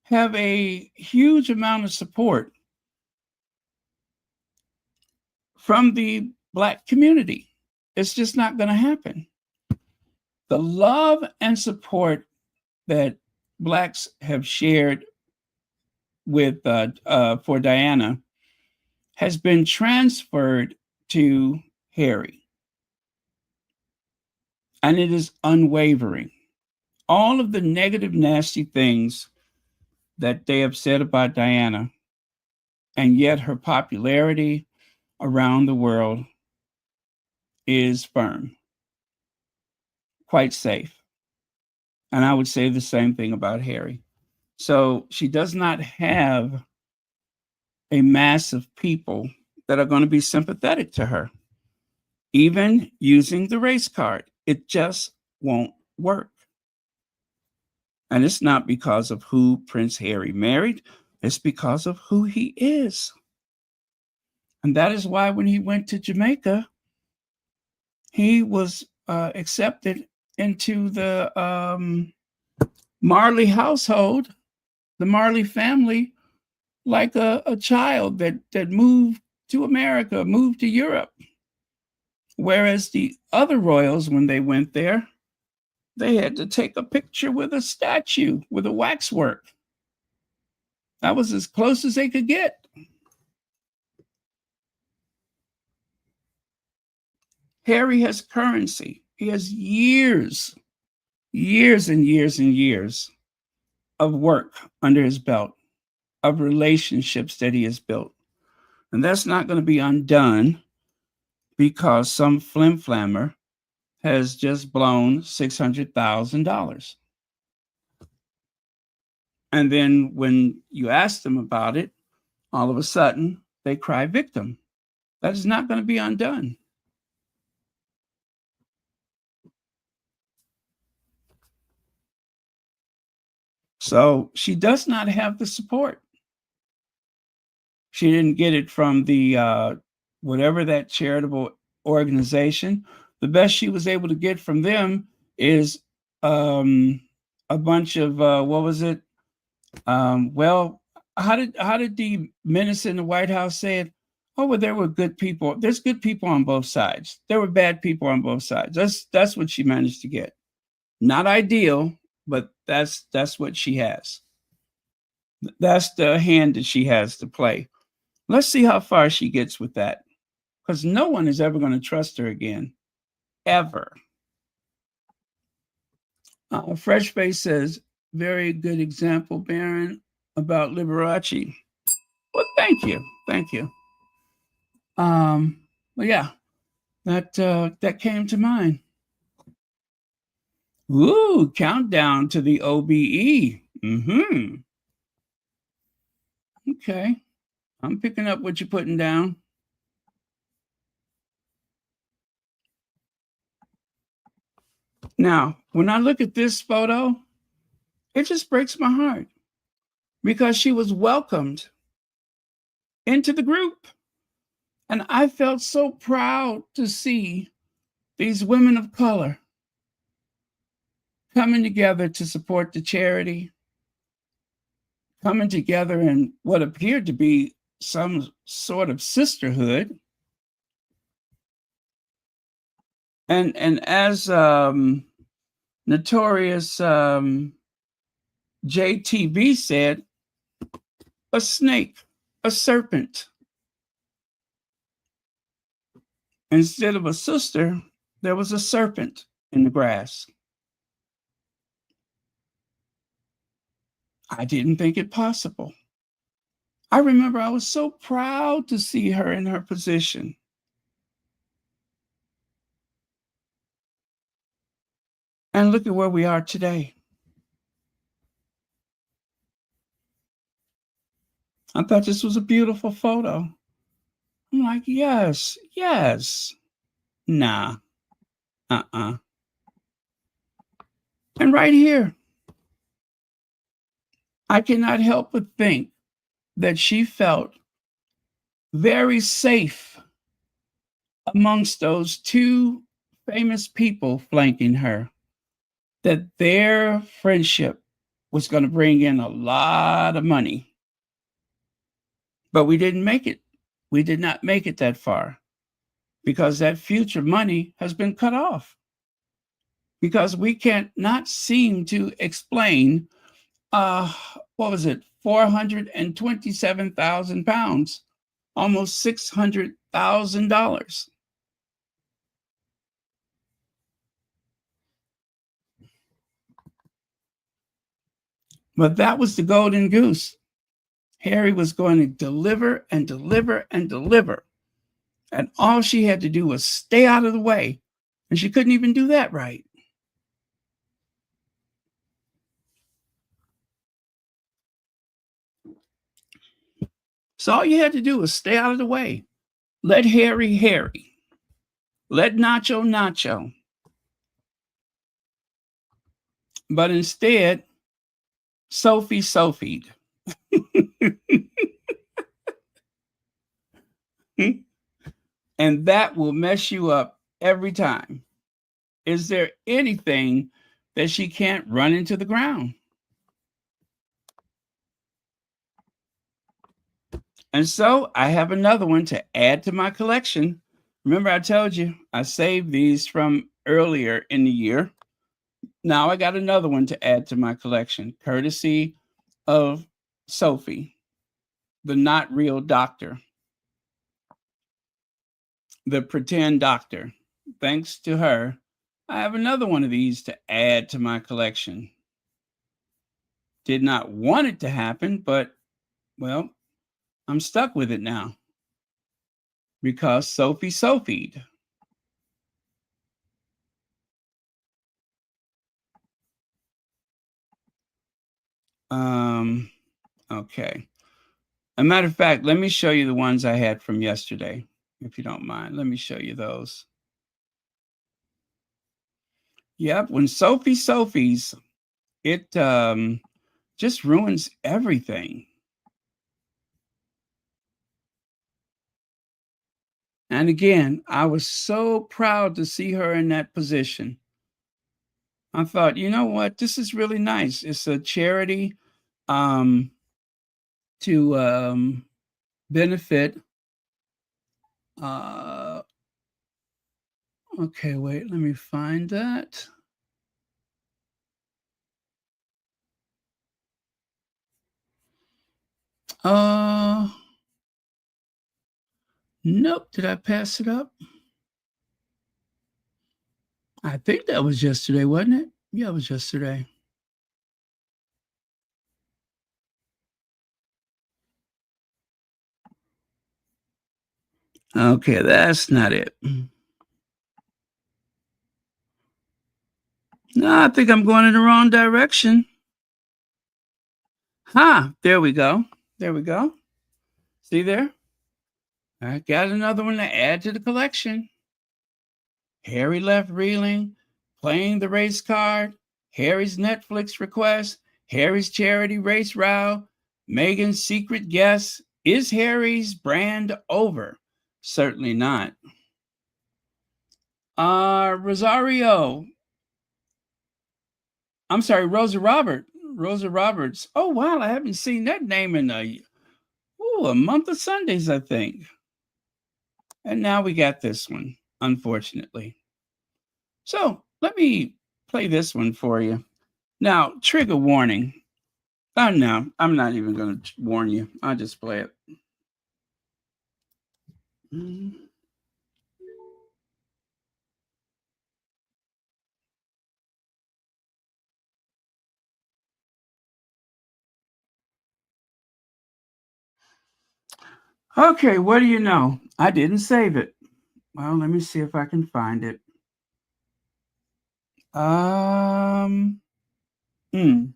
A: have a huge amount of support from the Black community. It's just not going to happen. The love and support that Blacks have shared with for Diana has been transferred to Harry. And it is unwavering. All of the negative, nasty things that they have said about Diana, and yet her popularity around the world is firm, quite safe. And I would say the same thing about Harry. So she does not have a mass of people that are going to be sympathetic to her, even using the race card. It just won't work. And it's not because of who Prince Harry married, it's because of who he is. And that is why when he went to Jamaica, he was accepted into the Marley household, the Marley family, like a child that moved to America, moved to Europe. Whereas the other royals, when they went there, they had to take a picture with a statue, with a waxwork. That was as close as they could get. Harry has currency. He has years and years of work under his belt, of relationships that he has built. And that's not going to be undone because some flim-flammer has just blown $600,000. And then when you ask them about it, all of a sudden they cry victim. That is not going to be undone. So she does not have the support. She didn't get it from the whatever that charitable organization. The best she was able to get from them is a bunch of what was it? Well, how did the minister in the White House say it? Oh, well, there were good people. There's good people on both sides. There were bad people on both sides. That's what she managed to get. Not ideal, but that's what she has. That's the hand that she has to play. Let's see how far she gets with that, because no one is ever going to trust her again, ever. Fresh Face says, very good example, Baron, about Liberace. Well, thank you. Well, yeah, that came to mind. Ooh, countdown to the OBE. Okay, I'm picking up what you're putting down. Now, when I look at this photo, it just breaks my heart because she was welcomed into the group. And I felt so proud to see these women of color coming together to support the charity, coming together in what appeared to be some sort of sisterhood. And as notorious JTB said, a snake, a serpent. Instead of a sister, there was a serpent in the grass. I didn't think it possible. I remember I was so proud to see her in her position. And look at where we are today. I thought this was a beautiful photo. I'm like, yes, yes. Nah, And right here, I cannot help but think that she felt very safe amongst those two famous people flanking her, that their friendship was going to bring in a lot of money. But we didn't make it. We did not make it that far because that future money has been cut off. Because we can't not seem to explain, what was it, 427,000 pounds, almost $600,000. But that was the golden goose. Harry was going to deliver and deliver and deliver. And all she had to do was stay out of the way. And she couldn't even do that right. So all you had to do was stay out of the way. Let Harry Harry. Let Nacho Nacho. But instead, Sophie Sophied. And that will mess you up every time. Is there anything that she can't run into the ground? And so I have another one to add to my collection. Remember, I told you I saved these from earlier in the year. Now I got another one to add to my collection, courtesy of Sophie, the not real doctor, the pretend doctor. Thanks to her, I have another one of these to add to my collection. Did not want it to happen, but, well, I'm stuck with it now because Sophie Sophied. Okay. As a matter of fact, let me show you the ones I had from yesterday, if you don't mind. Let me show you those. Yep, when Sophie Sophies, it just ruins everything. And again, I was so proud to see her in that position. I thought, you know what? This is really nice. It's a charity to benefit. Okay, wait, let me find that. Nope. Did I pass it up? I think that was yesterday, wasn't it? Yeah, it was yesterday. Okay, that's not it. No, I think I'm going in the wrong direction. There we go. There we go. See there? I got another one to add to the collection. Harry left reeling, playing the race card, Harry's Netflix request, Harry's charity race row, Meghan's secret guest. Is Harry's brand over? Certainly not. Rosa Robert. Rosa Roberts. Oh wow, I haven't seen that name in a month of Sundays, I think. And now we got this one, unfortunately. So let me play this one for you. Now, trigger warning. Oh no, I'm not even going to warn you. I'll just play it. Mm. Okay, what do you know? I didn't save it. Well, let me see if I can find it. Um, hmm.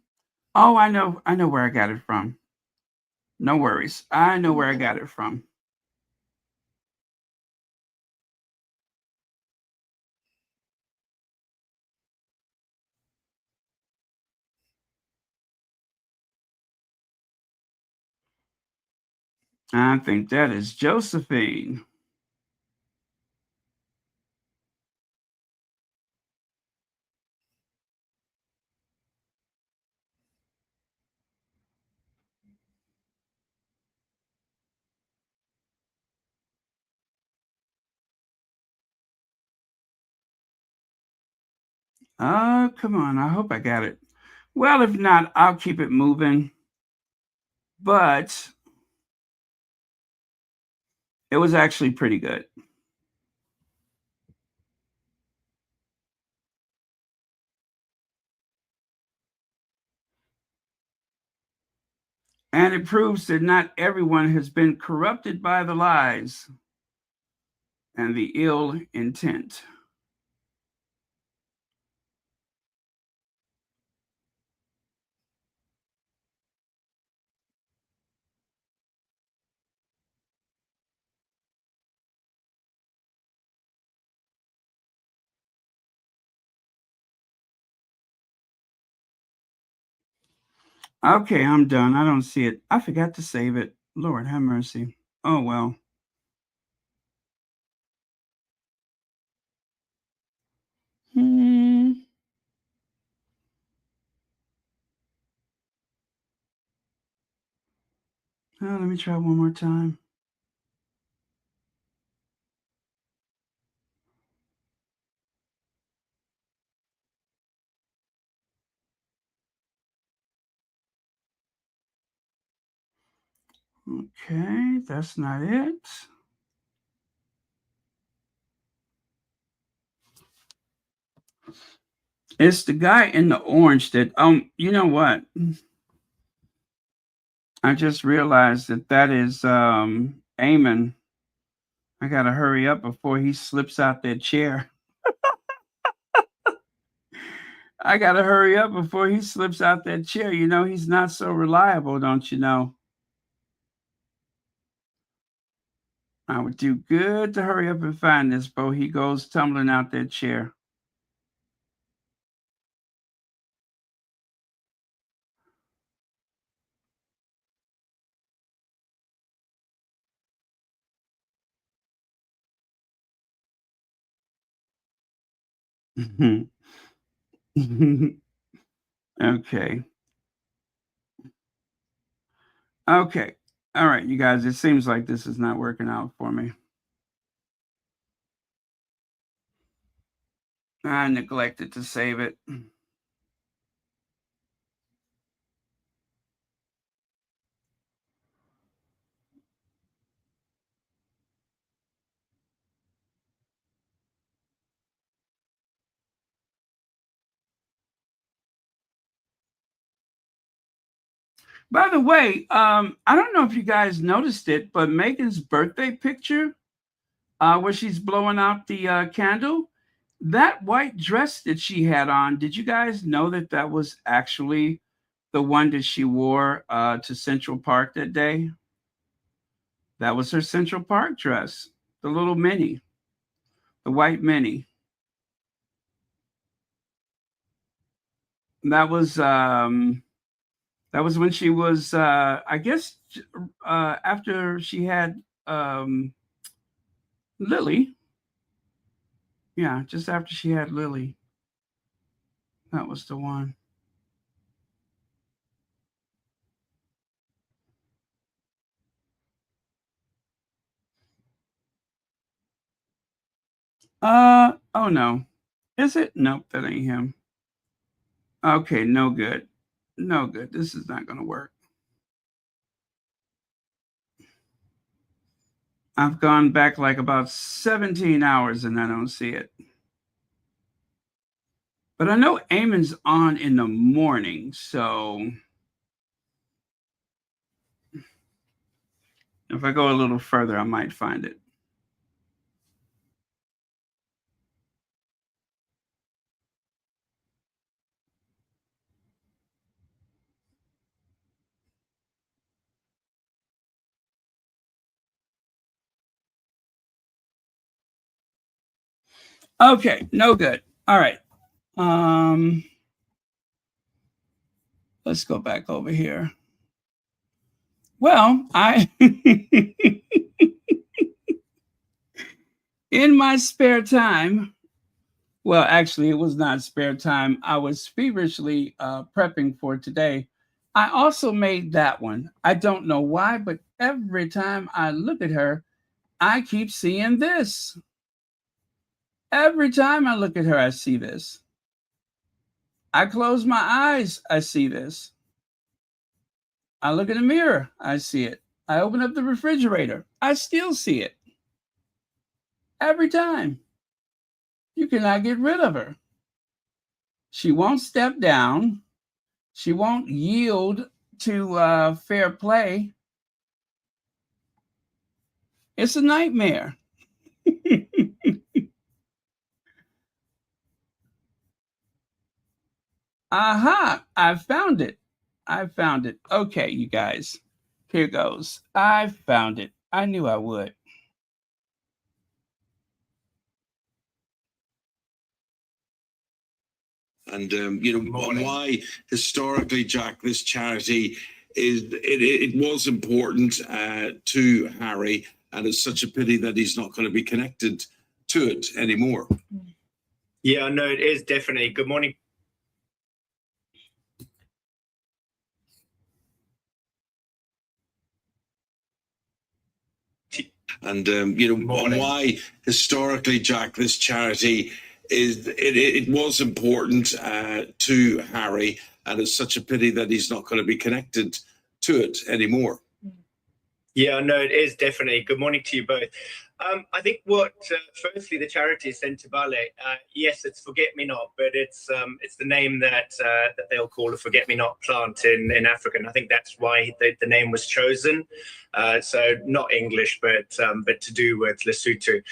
A: Oh, I know where I got it from. No worries. I know where I got it from. I think that is Josephine. Oh, come on. I hope I got it. Well, if not, I'll keep it moving. But it was actually pretty good. And it proves that not everyone has been corrupted by the lies and the ill intent. Okay, I'm done. I don't see it. I forgot to save it. Lord have mercy. Oh, well. Hmm. Oh, let me try one more time. Okay, that's not it. It's the guy in the orange that you know what? I just realized that that is Eamon. I gotta hurry up before he slips out that chair. I gotta hurry up before he slips out that chair. You know, he's not so reliable, don't you know? I would do good to hurry up and find this before he goes tumbling out that chair. Okay. Okay. All right, you guys, it seems like this is not working out for me. I neglected to save it. By the way, I don't know if you guys noticed it, but Megan's birthday picture, where she's blowing out the candle, that white dress that she had on, did you guys know that that was actually the one that she wore to Central Park that day? That was her Central Park dress, the little mini, the white mini. That was that was when she was, I guess, after she had Lily. Yeah, just after she had Lily. That was the one. Oh no. Is it? Nope, that ain't him. Okay, no good. No good. This is not gonna work. I've gone back like about 17 hours and I don't see it. But I know Eamon's on in the morning, so if I go a little further, I might find it. Okay, no good. All right. Let's go back over here. Well, in my spare time, well, actually, it was not spare time. I was feverishly prepping for today. I also made that one. I don't know why, but every time I look at her, I keep seeing this. Every time I look at her, I see this. I close my eyes, I see this. I look in the mirror, I see it. I open up the refrigerator, I still see it. Every time. You cannot get rid of her. She won't step down. She won't yield to fair play. It's a nightmare. Aha, I found it. I found it. Okay, you guys. Here goes. I found it. I knew I would.
C: And why historically, Jack, this charity it was important to Harry, and it's such a pity that he's not going to be connected to it anymore.
D: Yeah, no, it is definitely. Good morning.
C: And why historically, Jack, this charity it was important to Harry, and it's such a pity that he's not going to be connected to it anymore.
D: Yeah, no, it is definitely. Good morning to you both. I think firstly, the charity is Sentebale. Yes, it's Forget Me Not, but it's the name that they'll call a Forget Me Not plant in Africa, and I think that's why the name was chosen. So not English, but to do with Lesotho.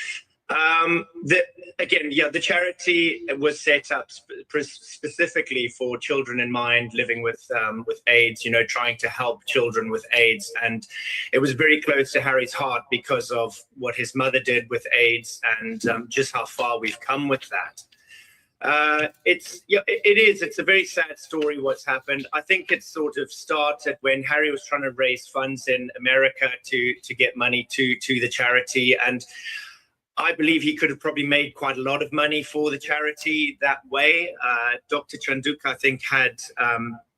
D: The charity was set up specifically for children in mind living with AIDS, trying to help children with AIDS. And it was very close to Harry's heart because of what his mother did with AIDS and just how far we've come with that. It's a very sad story what's happened. I think it sort of started when Harry was trying to raise funds in America to get money to the charity, and I believe he could have probably made quite a lot of money for the charity that way. Dr. Chanduka, I think, had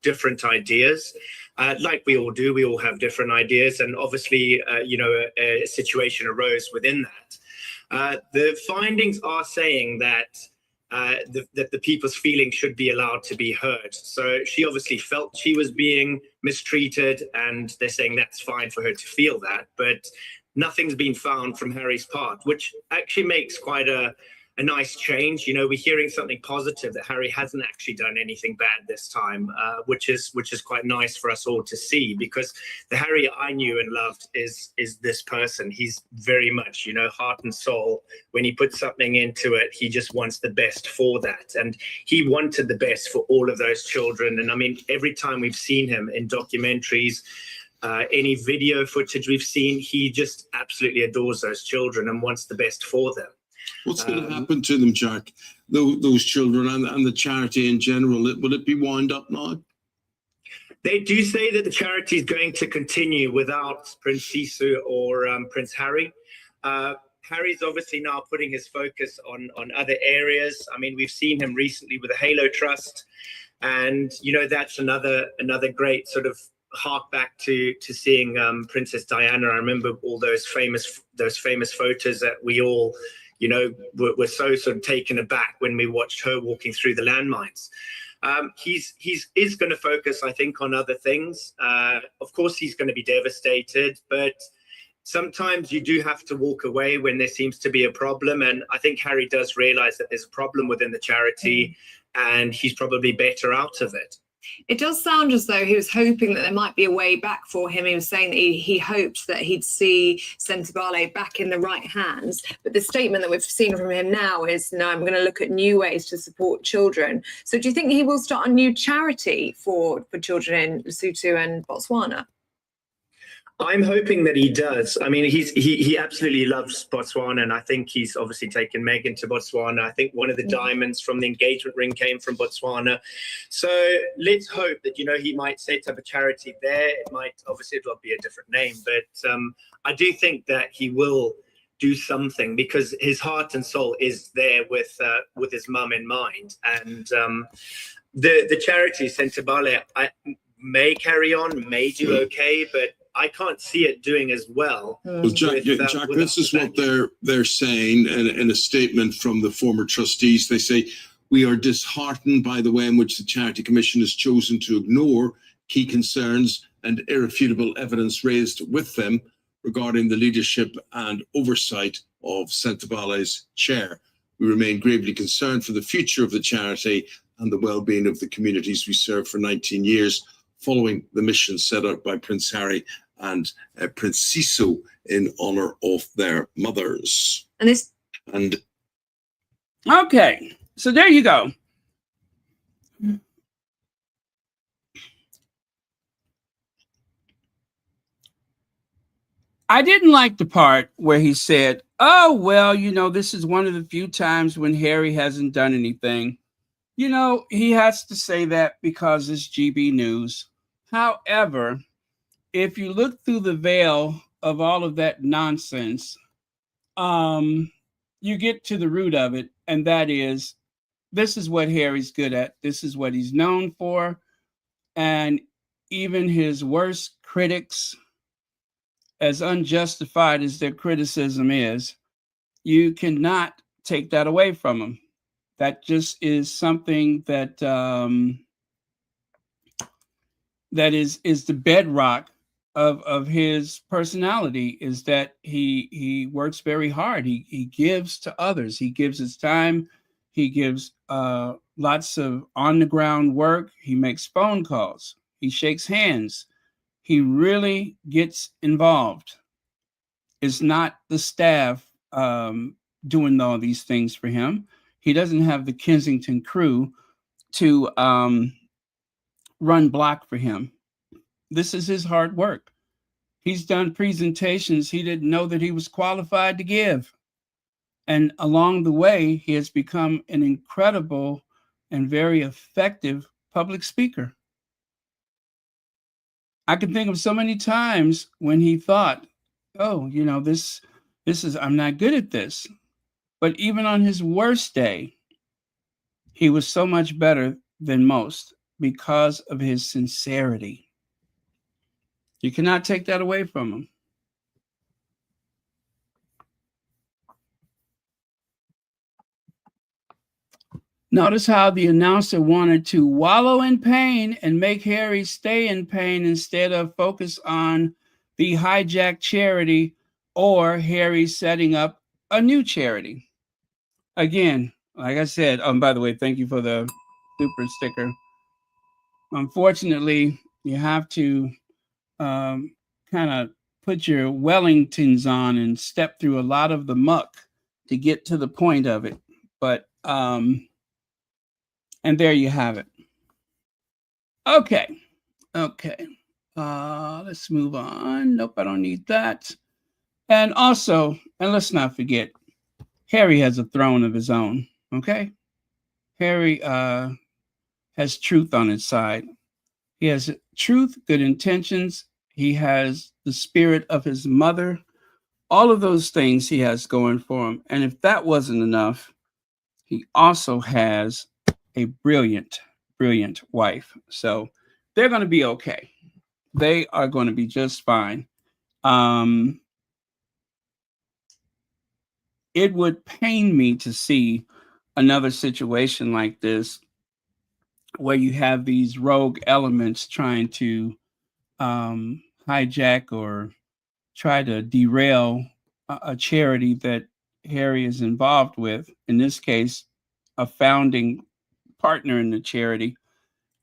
D: different ideas. Like we all do, we all have different ideas. And obviously, a situation arose within that. The findings are saying that the people's feelings should be allowed to be heard. So she obviously felt she was being mistreated, and they're saying that's fine for her to feel that. But nothing's been found from Harry's part, which actually makes quite a nice change. We're hearing something positive, that Harry hasn't actually done anything bad this time, which is quite nice for us all to see, because the Harry I knew and loved is this person. He's very much, heart and soul. When he puts something into it, he just wants the best for that. And he wanted the best for all of those children. And I mean, every time we've seen him in documentaries, any video footage we've seen, he just absolutely adores those children and wants the best for them.
C: What's going to happen to them, Jack? Those children and the charity in general, will it be wound up now?
D: They do say that the charity is going to continue without Prince Sisu or Prince Harry. Harry's obviously now putting his focus on other areas. I mean, we've seen him recently with the Halo Trust, and that's another great sort of hark back to seeing Princess Diana. I remember all those famous photos that we all were so sort of taken aback when we watched her walking through the landmines. He's going to focus, I think, on other things. Of course, he's going to be devastated, but sometimes you do have to walk away when there seems to be a problem. And I think Harry does realize that there's a problem within the charity, and he's probably better out of it.
E: It does sound as though he was hoping that there might be a way back for him. He was saying that he hoped that he'd see Sentebale back in the right hands. But the statement that we've seen from him now is, no, I'm going to look at new ways to support children. So do you think he will start a new charity for children in Lesotho and Botswana?
D: I'm hoping that he does. I mean, he absolutely loves Botswana, and I think he's obviously taken Meghan to Botswana. I think one of the diamonds from the engagement ring came from Botswana. So let's hope that, he might set up a charity there. Obviously it'll be a different name, but I do think that he will do something, because his heart and soul is there with his mum in mind. And the charity Sentebale may carry on, may do okay, but I can't see it doing as well.
C: Well, Jack, this is what they're saying in a statement from the former trustees. They say, we are disheartened by the way in which the Charity Commission has chosen to ignore key concerns and irrefutable evidence raised with them regarding the leadership and oversight of Sentebale's chair. We remain gravely concerned for the future of the charity and the well-being of the communities we serve for 19 years, following the mission set out by Prince Harry and Prince Siso in honour of their mothers.
A: Okay, so there you go. I didn't like the part where he said, oh, well, this is one of the few times when Harry hasn't done anything. He has to say that because it's GB News. However, if you look through the veil of all of that nonsense, you get to the root of it, and that is, this is what Harry's good at. This is what he's known for. And even his worst critics, as unjustified as their criticism is, you cannot take that away from him. That just is something that that is the bedrock of his personality, is that he works very hard. He gives to others. He gives his time. He gives lots of on the ground work. He makes phone calls. He shakes hands. He really gets involved. It's not the staff doing all these things for him. He doesn't have the Kensington crew to run block for him. This is his hard work. He's done presentations he didn't know that he was qualified to give. And along the way, he has become an incredible and very effective public speaker. I can think of so many times when he thought, oh, this is, I'm not good at this. But even on his worst day, he was so much better than most because of his sincerity. You cannot take that away from him. Notice how the announcer wanted to wallow in pain and make Harry stay in pain instead of focus on the hijacked charity or Harry setting up a new charity. Again, like I said, by the way, thank you for the super sticker. Unfortunately, you have to kind of put your Wellingtons on and step through a lot of the muck to get to the point of it. But and there you have it. Okay. Let's move on. Nope, I don't need that. And also, and let's not forget, Harry has a throne of his own. Okay. Harry has truth on his side. He has truth, good intentions. He has the spirit of his mother. All of those things he has going for him. And if that wasn't enough, he also has a brilliant wife. So they're going to be okay. They are going to be just fine. it would pain me to see another situation like this where you have these rogue elements trying to hijack or try to derail a charity that Harry is involved with, in this case, a founding partner in the charity.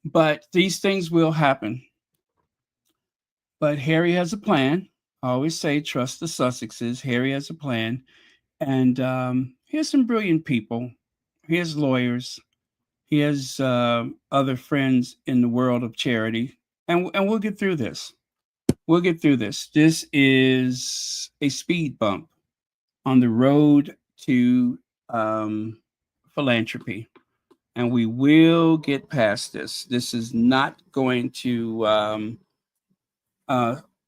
A: But these things will happen. But Harry has a plan. I always say, trust the Sussexes. Harry has a plan. And he has some brilliant people. He has lawyers. He has other friends in the world of charity. And we'll get through this. We'll get through this. This is a speed bump on the road to philanthropy. And we will get past this. This is not going to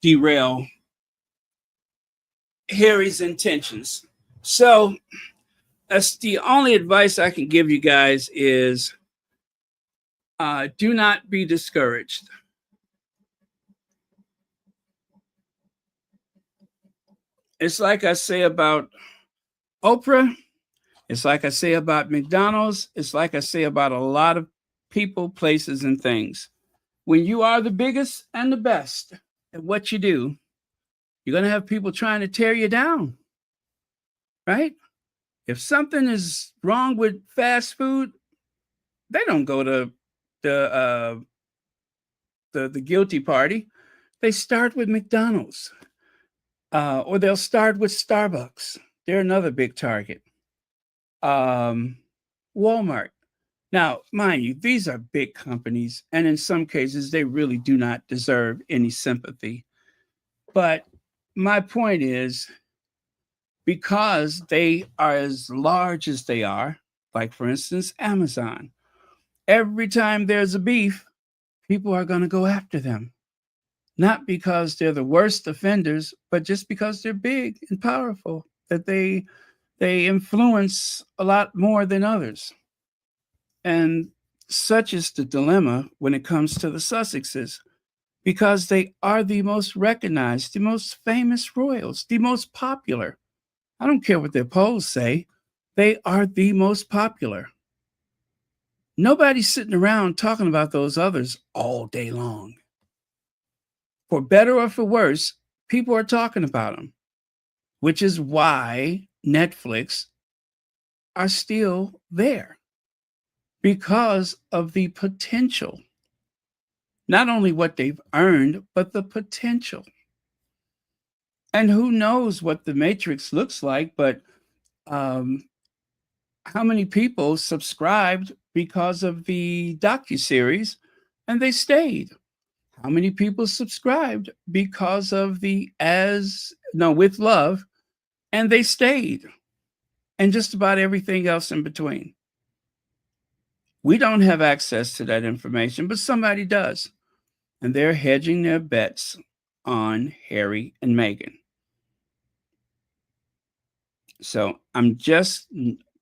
A: derail Harry's intentions. So that's the only advice I can give you guys is do not be discouraged. It's like I say about Oprah. It's like I say about McDonald's. It's like I say about a lot of people, places, and things. When you are the biggest and the best at what you do, you're going to have people trying to tear you down, right? If something is wrong with fast food, they don't go to the guilty party. They start with McDonald's. Or they'll start with Starbucks. They're another big target. Walmart. Now, mind you, these are big companies, and in some cases, they really do not deserve any sympathy. But my point is, because they are as large as they are, like for instance, Amazon, every time there's a beef, people are going to go after them. Not because they're the worst offenders, but just because they're big and powerful, that they influence a lot more than others. And such is the dilemma when it comes to the Sussexes, because they are the most recognized, the most famous royals, the most popular. I don't care what their polls say. They are the most popular. Nobody's sitting around talking about those others all day long. For better or for worse, people are talking about them, which is why Netflix are still there, because of the potential. Not only what they've earned, but the potential. And who knows what the Matrix looks like, but how many people subscribed because of the docuseries and they stayed? How many people subscribed because of the With Love, and they stayed? And just about everything else in between. We don't have access to that information, but somebody does. And they're hedging their bets on Harry and Meghan. So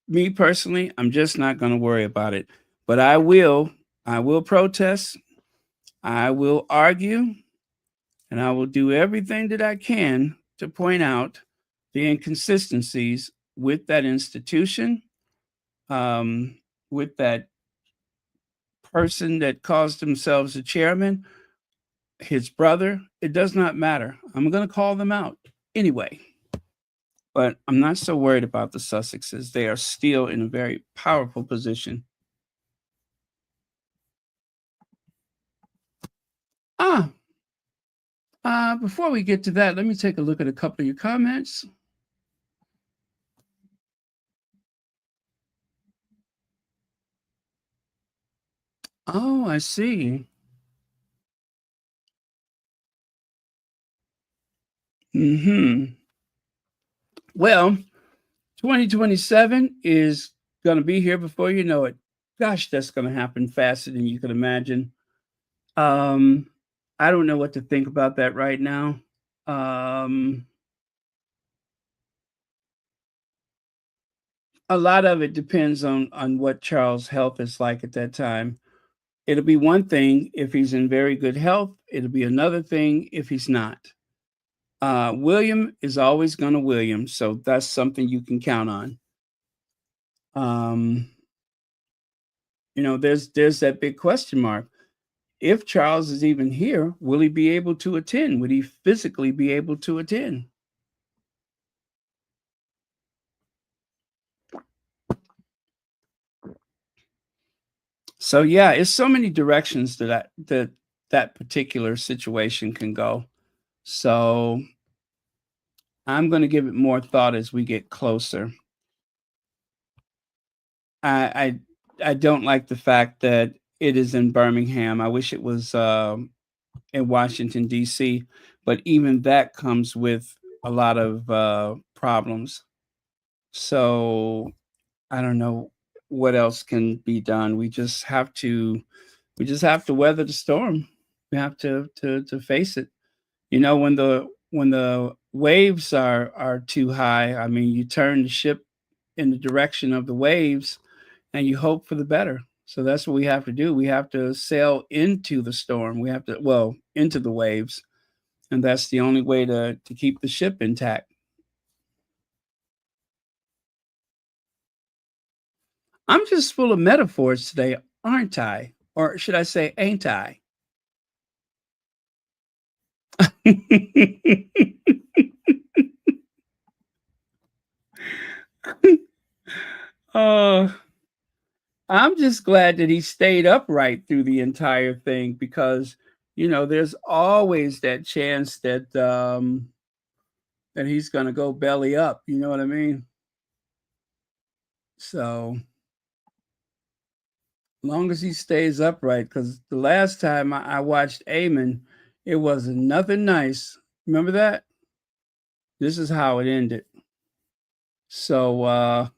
A: me personally, I'm just not going to worry about it. But I will protest. I will argue, and I will do everything that I can to point out the inconsistencies with that institution, with that person that calls themselves a chairman, his brother. It does not matter. I'm going to call them out anyway. But I'm not so worried about the Sussexes. They are still in a very powerful position. Before we get to that, let me take a look at a couple of your comments. Oh, I see. Well, 2027 is going to be here before you know it. Gosh, that's going to happen faster than you can imagine. I don't know what to think about that right now. A lot of it depends on what Charles' health is like at that time. It'll be one thing if he's in very good health. It'll be another thing if he's not. William is always going to William, so that's something you can count on. There's that big question mark. If Charles is even here, will he be able to attend? Would he physically be able to attend? So yeah, it's so many directions that particular situation can go. So I'm going to give it more thought as we get closer. I don't like the fact that it is in Birmingham. I wish it was in Washington, D.C., but even that comes with a lot of problems. So I don't know what else can be done. We just have to weather the storm. We have to face it. When the waves are too high, I mean, you turn the ship in the direction of the waves and you hope for the better. So that's what we have to do. We have to sail into the storm. We have to, into the waves. And that's the only way to keep the ship intact. I'm just full of metaphors today, aren't I? Or should I say, ain't I? I'm just glad that he stayed upright through the entire thing because, there's always that chance that that he's going to go belly up. You know what I mean? So, long as he stays upright, because the last time I watched Eamon, it wasn't nothing nice. Remember that? This is how it ended. So,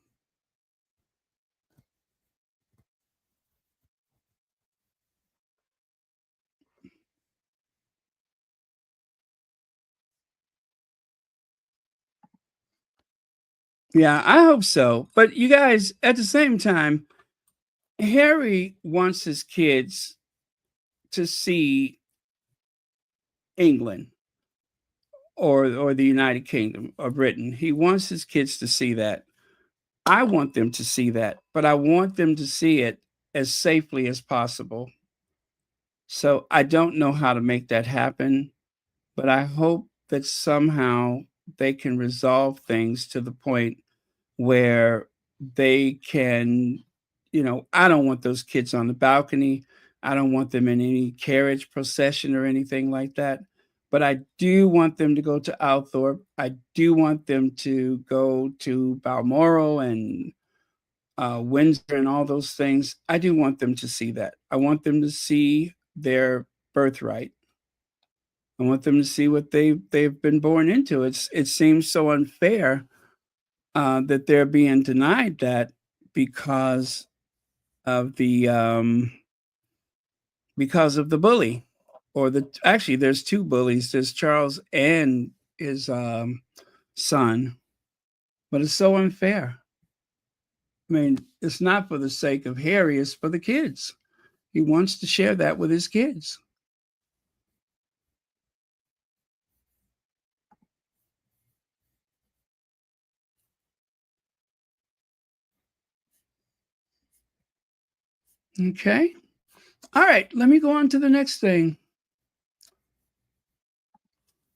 A: yeah, I hope so. But you guys, at the same time, Harry wants his kids to see England or the United Kingdom or Britain. He wants his kids to see that. I want them to see that, but I want them to see it as safely as possible. So I don't know how to make that happen, but I hope that somehow they can resolve things to the point where they can, I don't want those kids on the balcony. I don't want them in any carriage procession or anything like that. But I do want them to go to Althorpe. I do want them to go to Balmoral and Windsor and all those things. I do want them to see that. I want them to see their birthright. I want them to see what they've been born into. It seems so unfair that they're being denied that because of the bully, or actually there's two bullies. There's Charles and his son, but it's so unfair. I mean, it's not for the sake of Harry, it's for the kids. He wants to share that with his kids. Okay. All right, let me go on to the next thing.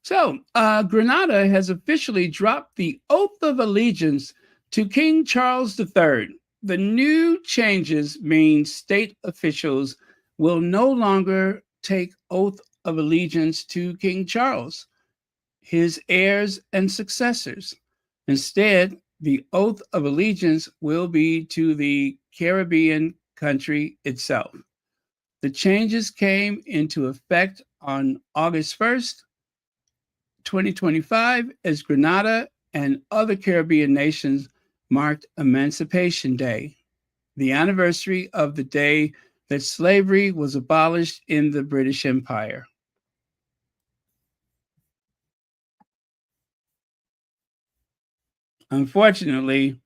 A: So, Grenada has officially dropped the oath of allegiance to King Charles III. The new changes mean state officials will no longer take oath of allegiance to King Charles, his heirs and successors. Instead, the oath of allegiance will be to the Caribbean country itself. The changes came into effect on August 1st, 2025, as Grenada and other Caribbean nations marked Emancipation Day, the anniversary of the day that slavery was abolished in the British Empire. Unfortunately,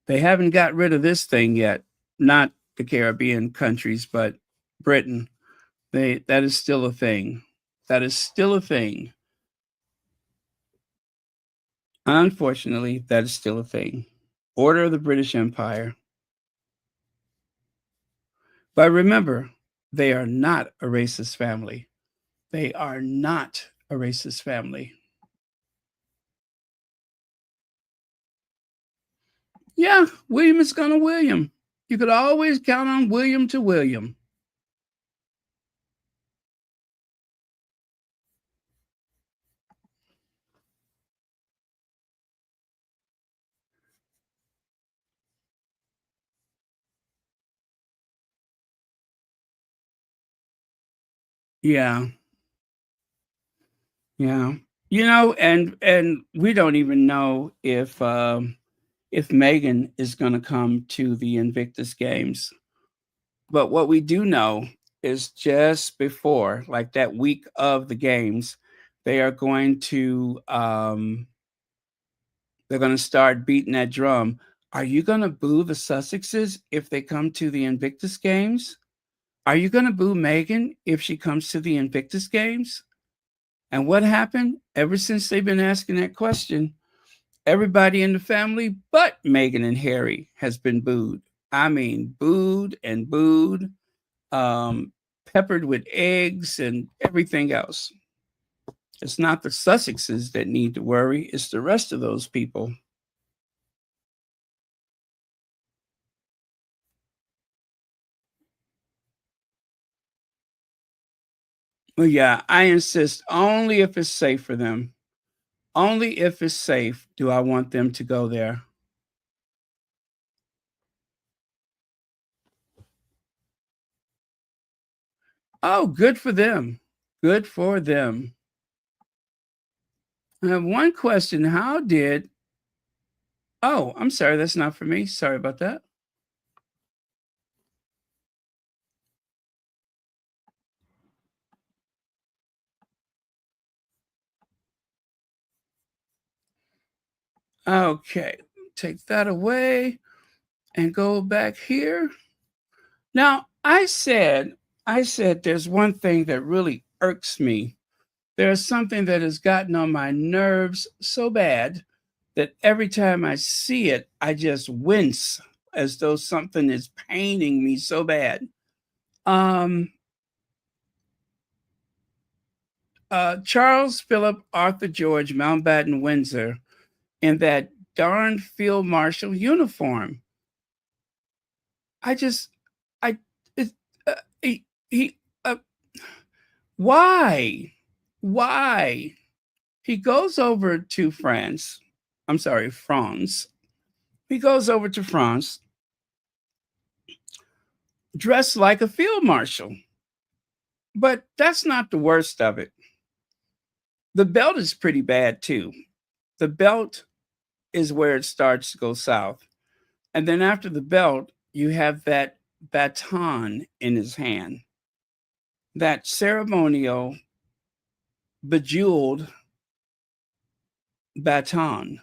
A: they haven't got rid of this thing yet. Not the Caribbean countries, but Britain. That is still a thing. That is still a thing. Unfortunately, that is still a thing. Order of the British Empire. But remember, they are not a racist family. They are not a racist family. Yeah, William is going to William. You could always count on William to William. Yeah. Yeah. And we don't even know if Meghan is going to come to the Invictus Games. But what we do know is just before, like that week of the games, they are going to they're going to start beating that drum. Are you going to boo the Sussexes if they come to the Invictus Games? Are you going to boo Meghan if she comes to the Invictus Games? And what happened? Ever since they've been asking that question, everybody in the family but Meghan and Harry has been booed. I mean, booed and booed, peppered with eggs and everything else. It's not the Sussexes that need to worry, it's the rest of those people. Well, yeah, I insist only if it's safe for them. Only if it's safe do I want them to go there. Oh, good for them. Good for them. I have one question. Oh, I'm sorry, that's not for me. Sorry about that. Okay, take that away and go back here. Now, I said there's one thing that really irks me. There's something that has gotten on my nerves so bad that every time I see it, I just wince as though something is paining me so bad. Charles Philip Arthur George Mountbatten-Windsor in that darn field marshal uniform. I just, I, it, he why? Why? He goes over to France. I'm sorry, France. He goes over to France dressed like a field marshal. But that's not the worst of it. The belt is pretty bad too. The belt is where it starts to go south. And then after the belt, you have that baton in his hand, that ceremonial, bejeweled baton.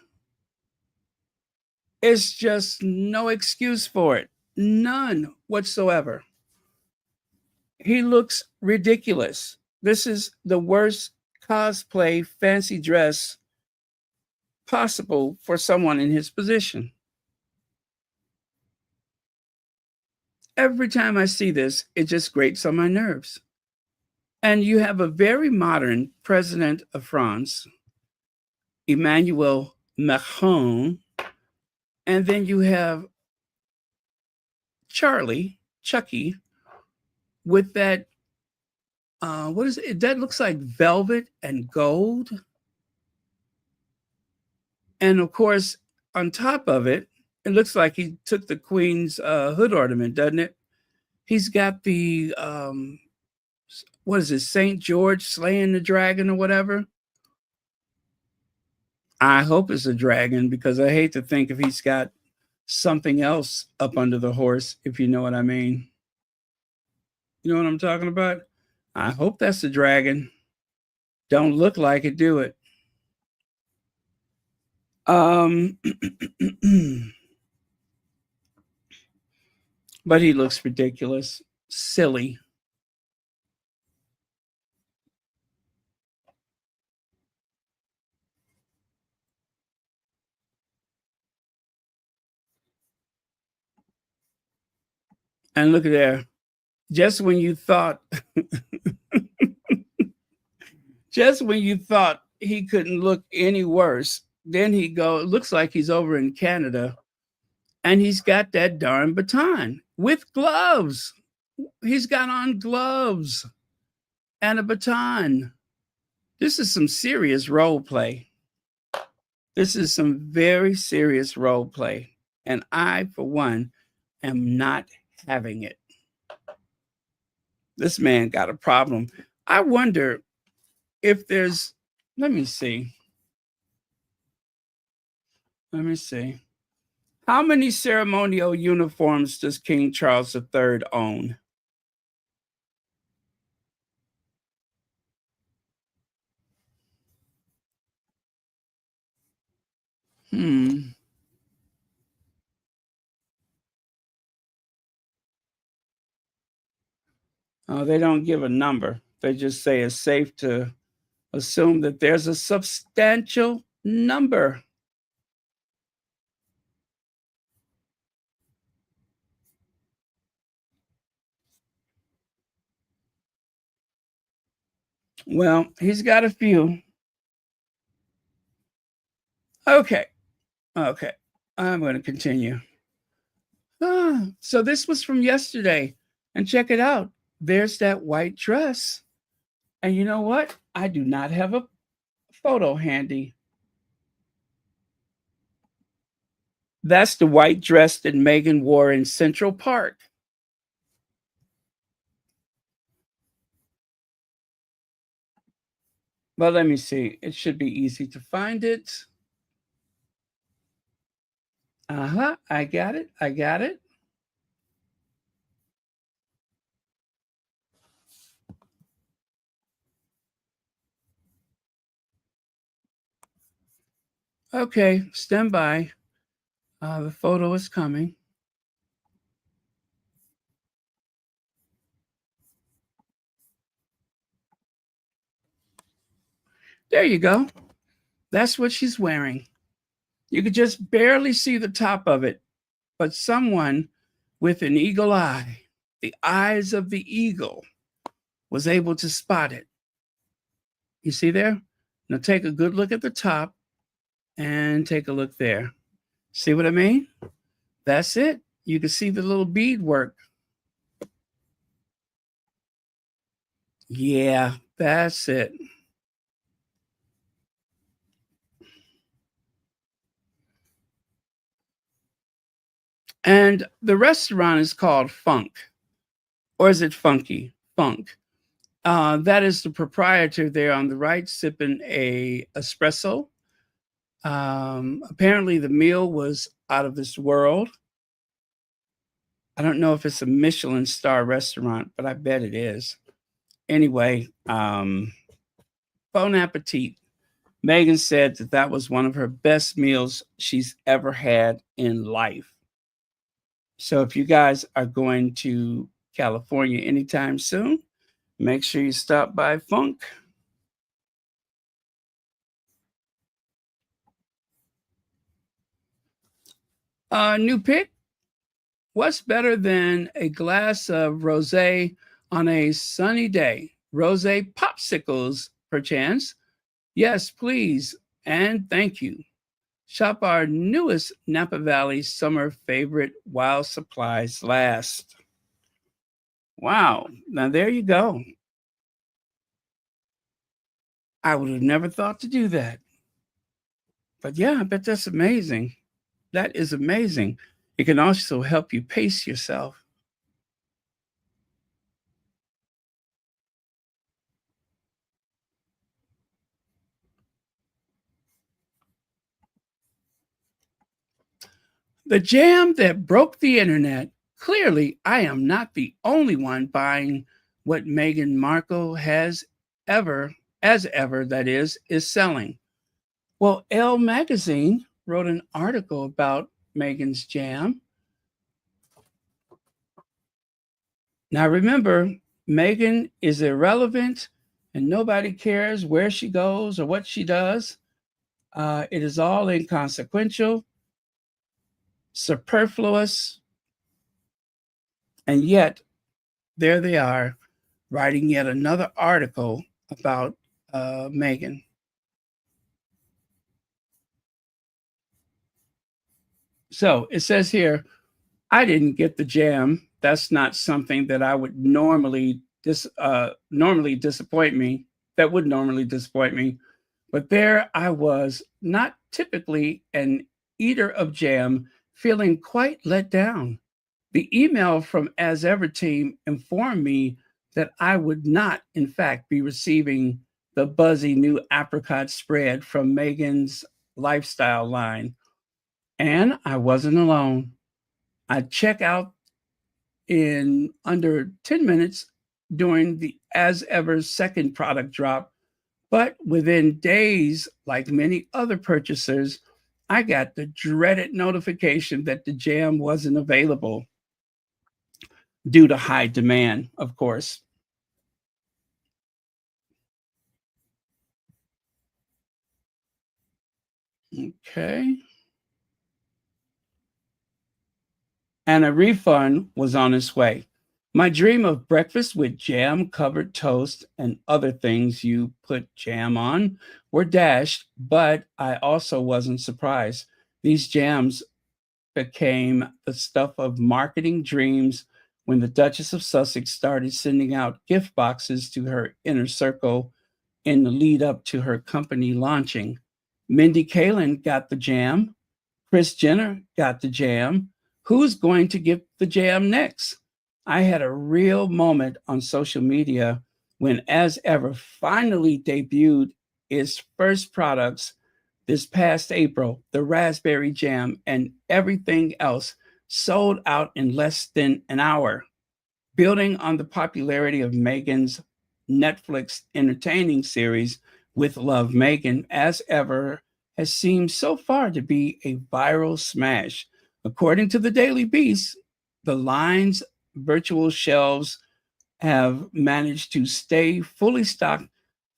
A: It's just no excuse for it. None whatsoever. He looks ridiculous. This is the worst cosplay fancy dress possible for someone in his position. Every time I see this, it just grates on my nerves. And you have a very modern president of France, Emmanuel Macron, and then you have Chucky, with that, what is it? That looks like velvet and gold. And of course, on top of it, it looks like he took the Queen's hood ornament, doesn't it? He's got the, what is it, St. George slaying the dragon or whatever? I hope it's a dragon because I hate to think if he's got something else up under the horse, if you know what I mean. You know what I'm talking about? I hope that's a dragon. Don't look like it, do it. But he looks ridiculous, silly. And look at there. Just when you thought, just when you thought he couldn't look any worse, then he go, it looks like he's over in Canada, and he's got that darn baton with gloves. He's got on gloves and a baton. This is some serious role play. This is some very serious role play. And I, for one, am not having it. This man got a problem. I wonder if there's, let me see. How many ceremonial uniforms does King Charles III own? Oh, they don't give a number. They just say it's safe to assume that there's a substantial number. Well, he's got a few. Okay. I'm going to continue. So this was from yesterday. And check it out. There's that white dress. And you know what? I do not have a photo handy. That's the white dress that Meghan wore in Central Park. But let me see. It should be easy to find it. I got it. Okay, stand by. The photo is coming. There you go. That's what she's wearing. You could just barely see the top of it, but someone with an eagle eye, the eyes of the eagle, was able to spot it. You see there? Now take a good look at the top and take a look there. See what I mean? That's it. You can see the little beadwork. Yeah, that's it. And the restaurant is called Funk. Or is it Funky? Funk. That is the proprietor there on the right, sipping a espresso. Apparently the meal was out of this world. I don't know if it's a Michelin star restaurant, but I bet it is. Anyway, bon appetit. Meghan said that was one of her best meals she's ever had in life. So if you guys are going to California anytime soon, make sure you stop by Funk. New pick. What's better than a glass of rosé on a sunny day? Rosé popsicles, perchance. Yes, please, and thank you. Shop our newest Napa Valley summer favorite while supplies last. Wow, now there you go. I would have never thought to do that. But yeah, I bet that's amazing. That is amazing. It can also help you pace yourself. The jam that broke the internet. Clearly, I am not the only one buying what Meghan Markle has ever, that is selling. Well, Elle magazine wrote an article about Meghan's jam. Now remember, Meghan is irrelevant and nobody cares where she goes or what she does. It is all inconsequential, superfluous, And yet, there they are writing yet another article about Meghan. So it says here, I didn't get the jam. That's not something that I would normally disappoint me. That would normally disappoint me. But there I was, not typically an eater of jam, feeling quite let down. The email from As Ever team informed me that I would not, in fact, be receiving the buzzy new apricot spread from Meghan's lifestyle line. And I wasn't alone. I check out in under 10 minutes during the As Ever's second product drop. But within days, like many other purchasers, I got the dreaded notification that the jam wasn't available due to high demand, of course. Okay. And a refund was on its way. My dream of breakfast with jam-covered toast and other things you put jam on were dashed, but I also wasn't surprised. These jams became the stuff of marketing dreams when the Duchess of Sussex started sending out gift boxes to her inner circle in the lead up to her company launching. Mindy Kaling got the jam. Kris Jenner got the jam. Who's going to get the jam next? I had a real moment on social media when As Ever finally debuted its first products this past April. The raspberry jam and everything else sold out in less than an hour. Building on the popularity of Meghan's Netflix entertaining series With Love, Meghan, As Ever has seemed so far to be a viral smash. According to the Daily Beast, the line's virtual shelves have managed to stay fully stocked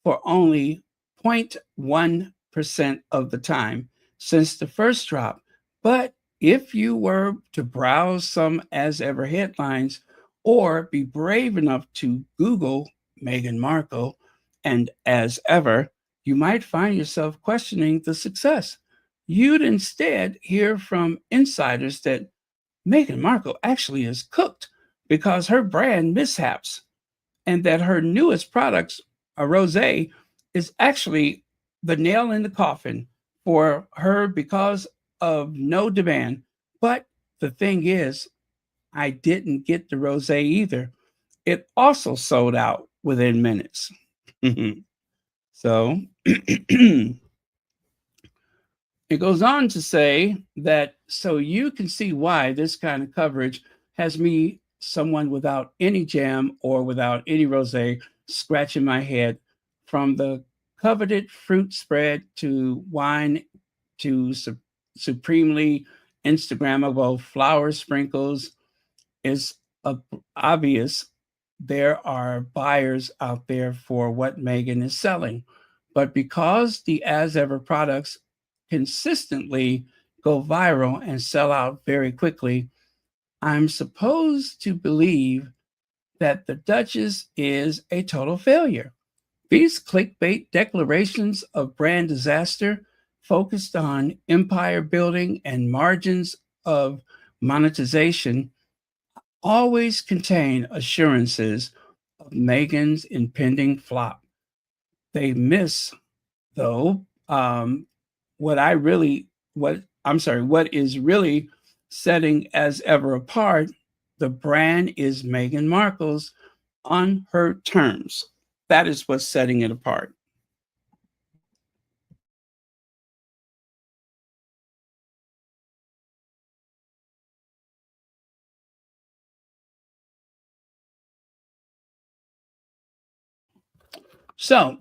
A: for only 0.1% of the time since the first drop. But if you were to browse some As Ever headlines or be brave enough to Google Meghan Markle and As Ever, you might find yourself questioning the success. You'd instead hear from insiders that Meghan Markle actually is cooked because her brand mishaps, and that her newest products, a rosé, is actually the nail in the coffin for her because of no demand. But the thing is, I didn't get the rosé either. It also sold out within minutes. So it goes on to say that so you can see why this kind of coverage has me, someone without any jam or without any rosé, scratching my head. From the coveted fruit spread to wine to supremely Instagrammable flower sprinkles, it's obvious there are buyers out there for what Meghan is selling. But because the As Ever products consistently go viral and sell out very quickly, I'm supposed to believe that the Duchess is a total failure. These clickbait declarations of brand disaster focused on empire building and margins of monetization always contain assurances of Meghan's impending flop. They miss, though, what is really setting As Ever apart. The brand is Meghan Markle's on her terms. That is what's setting it apart. So,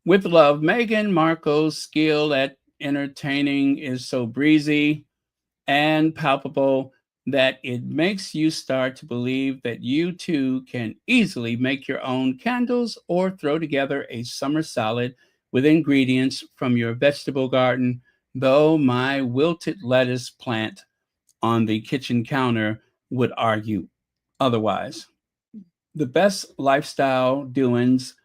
A: with love, Meghan Markle's skill at entertaining is so breezy and palpable that it makes you start to believe that you too can easily make your own candles or throw together a summer salad with ingredients from your vegetable garden, though my wilted lettuce plant on the kitchen counter would argue otherwise. The best lifestyle doings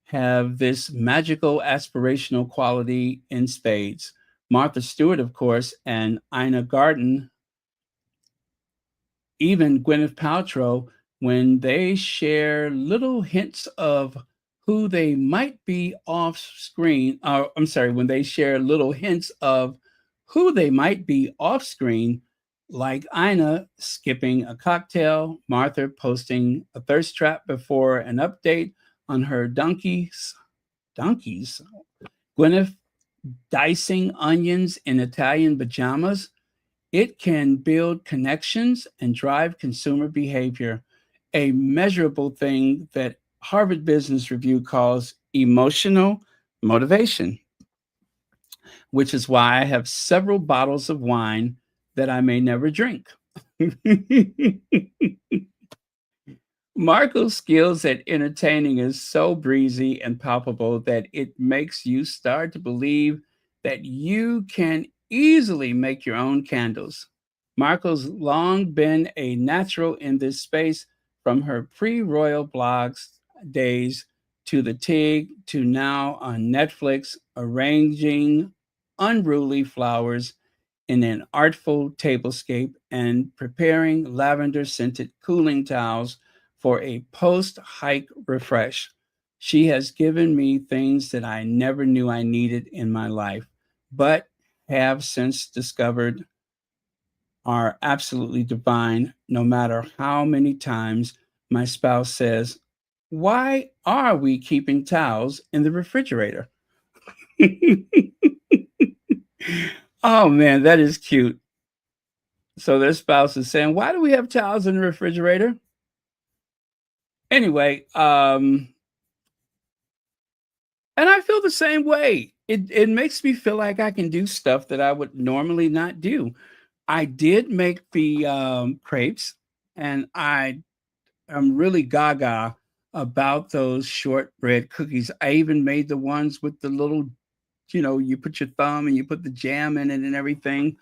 A: have this magical aspirational quality in spades. Martha Stewart, of course, and Ina Garten, even Gwyneth Paltrow, when they share little hints of who they might be off screen, when they share little hints of who they might be off screen, like Ina skipping a cocktail, Martha posting a thirst trap before an update on her donkeys, Gwyneth dicing onions in Italian pajamas. It can build connections and drive consumer behavior, a measurable thing that Harvard Business Review calls emotional motivation, which is why I have several bottles of wine that I may never drink. Marco's skills at entertaining is so breezy and palpable that it makes you start to believe that you can easily make your own candles. Marco's long been a natural in this space, from her pre-royal blogs days to the TIG to now on Netflix, arranging unruly flowers in an artful tablescape and preparing lavender-scented cooling towels for a post-hike refresh. She has given me things that I never knew I needed in my life, but have since discovered are absolutely divine, no matter how many times my spouse says, "Why are we keeping towels in the refrigerator?" Oh man, that is cute. So their spouse is saying, "Why do we have towels in the refrigerator?" Anyway, and I feel the same way. It makes me feel like I can do stuff that I would normally not do. I did make the crepes, and I am really gaga about those shortbread cookies. I even made the ones with the little, you put your thumb and you put the jam in it and everything.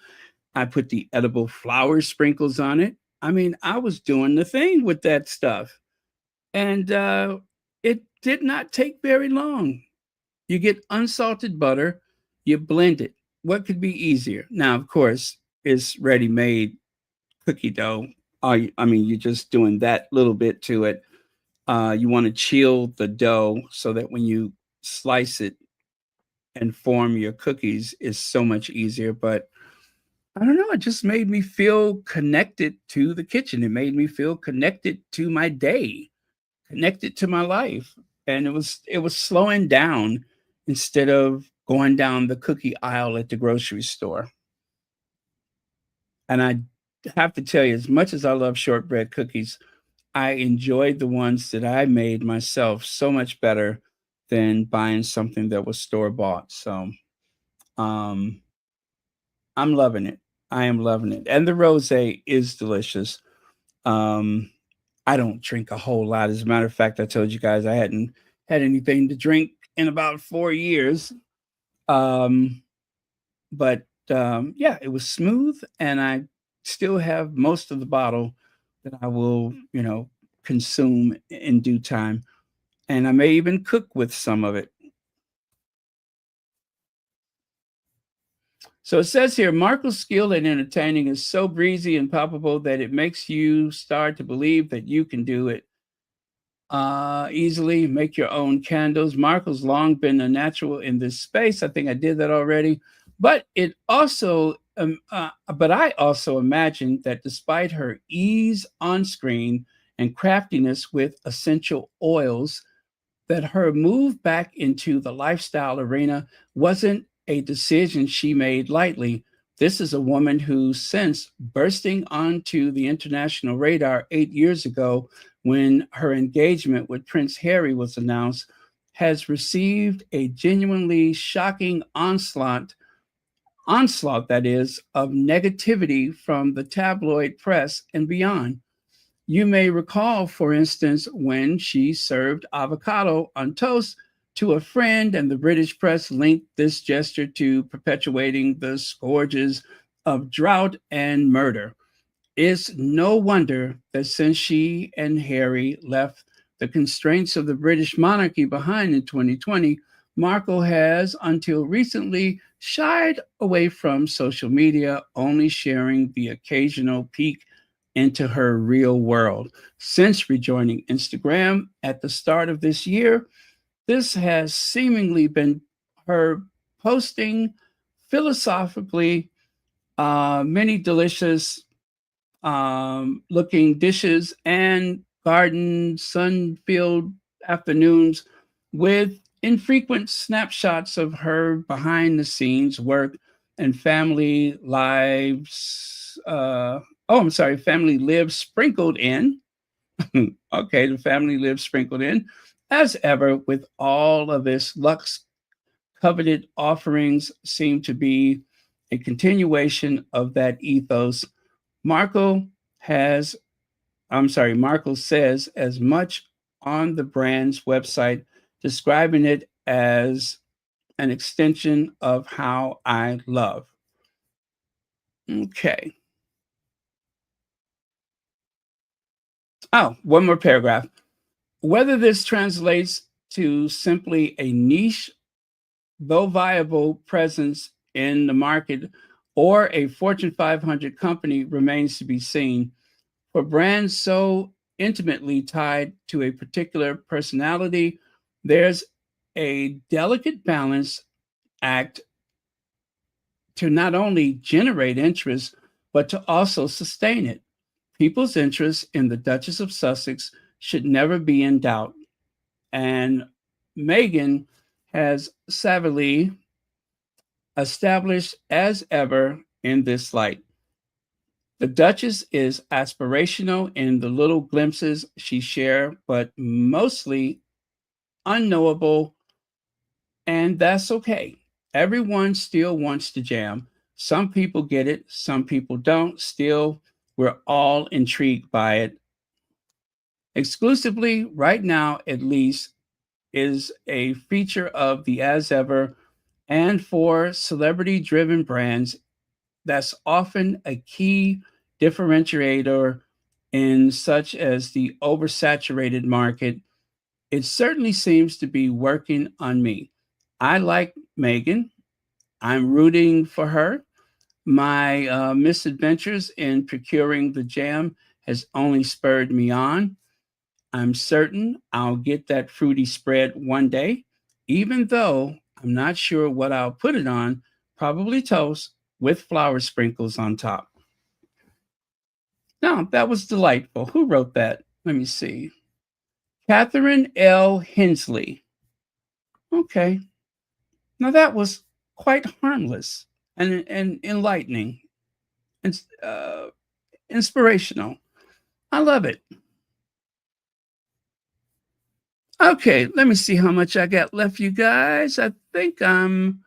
A: I put the edible flour sprinkles on it. I mean, I was doing the thing with that stuff. And it did not take very long. You get unsalted butter, you blend it. What could be easier? Now, of course, it's ready-made cookie dough. You're just doing that little bit to it. You want to chill the dough so that when you slice it and form your cookies is so much easier. But I don't know, it just made me feel connected to the kitchen. It made me feel connected to my day, connected to my life. And it was slowing down instead of going down the cookie aisle at the grocery store. And I have to tell you, as much as I love shortbread cookies, I enjoyed the ones that I made myself so much better than buying something that was store bought. So um, I'm loving it. I am loving it. And the rosé is delicious. I don't drink a whole lot. As a matter of fact, I told you guys I hadn't had anything to drink in about 4 years. Yeah, it was smooth, and I still have most of the bottle that I will, consume in due time. And I may even cook with some of it. So it says here, Marco's skill at entertaining is so breezy and palpable that it makes you start to believe that you can do it easily. Make your own candles. Marco's long been a natural in this space. I think I did that already. But it also, but I also imagine that despite her ease on screen and craftiness with essential oils, that her move back into the lifestyle arena wasn't a decision she made lightly. This is a woman who, since bursting onto the international radar 8 years ago when her engagement with Prince Harry was announced, has received a genuinely shocking onslaught that is, of negativity from the tabloid press and beyond. You may recall, for instance, when she served avocado on toast to a friend, and the British press linked this gesture to perpetuating the scourges of drought and murder. It's no wonder that since she and Harry left the constraints of the British monarchy behind in 2020, Markle has until recently shied away from social media, only sharing the occasional peek into her real world. Since rejoining Instagram at the start of this year, this has seemingly been her posting philosophically many delicious looking dishes and garden sun filled afternoons with infrequent snapshots of her behind the scenes work and family lives. Family lives sprinkled in. Okay, the family lives sprinkled in. As ever, with all of this Lux coveted offerings seem to be a continuation of that ethos. Markle has, Markle says as much on the brand's website, describing it as an extension of how I love. Okay. Oh, one more paragraph. Whether this translates to simply a niche, though viable presence in the market or a Fortune 500 company remains to be seen. For brands so intimately tied to a particular personality, there's a delicate balance act to not only generate interest, but to also sustain it. People's interest in the Duchess of Sussex should never be in doubt. And Meghan has savvily established as ever in this light. The Duchess is aspirational in the little glimpses she shares, but mostly unknowable, and that's okay. Everyone still wants to jam. Some people get it, some people don't. Still, we're all intrigued by it. Exclusively, right now at least, is a feature of the as ever, and for celebrity driven brands, that's often a key differentiator in such as the oversaturated market. It certainly seems to be working on me. I like Meghan. I'm rooting for her. My misadventures in procuring the jam has only spurred me on. I'm certain I'll get that fruity spread one day, even though I'm not sure what I'll put it on, probably toast with flour sprinkles on top. Now, that was delightful. Who wrote that? Let me see. Catherine L. Hensley. Okay. Now, that was quite harmless and enlightening and inspirational. I love it. Okay, let me see how much I got left, you guys. I think yeah,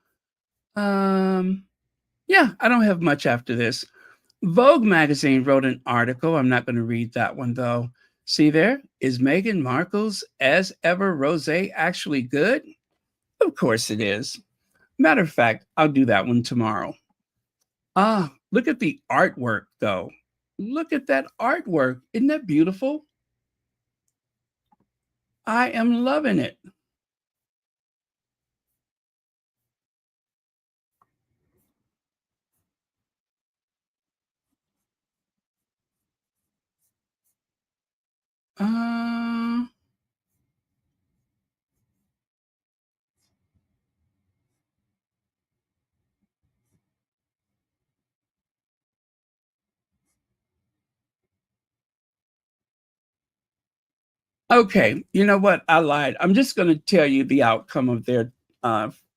A: I don't have much after this. Vogue magazine wrote an article. I'm not going to read that one though. See there? Is Meghan Markle's as ever rosé actually good? Of course it is. Matter of fact, I'll do that one tomorrow. Ah, look at the artwork though. Look at that artwork. Isn't that beautiful? I am loving it. Uh, okay, you know what? I lied. I'm just going to tell you the outcome of their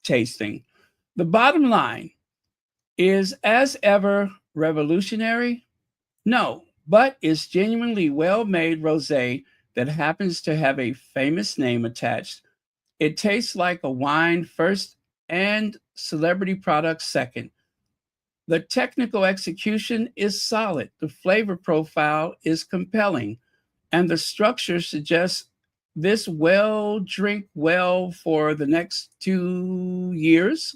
A: tasting. The bottom line is as ever revolutionary? No, but it's genuinely well-made rosé that happens to have a famous name attached. It tastes like a wine first and celebrity product second. The technical execution is solid. The flavor profile is compelling, and the structure suggests this will drink well for the next 2 years.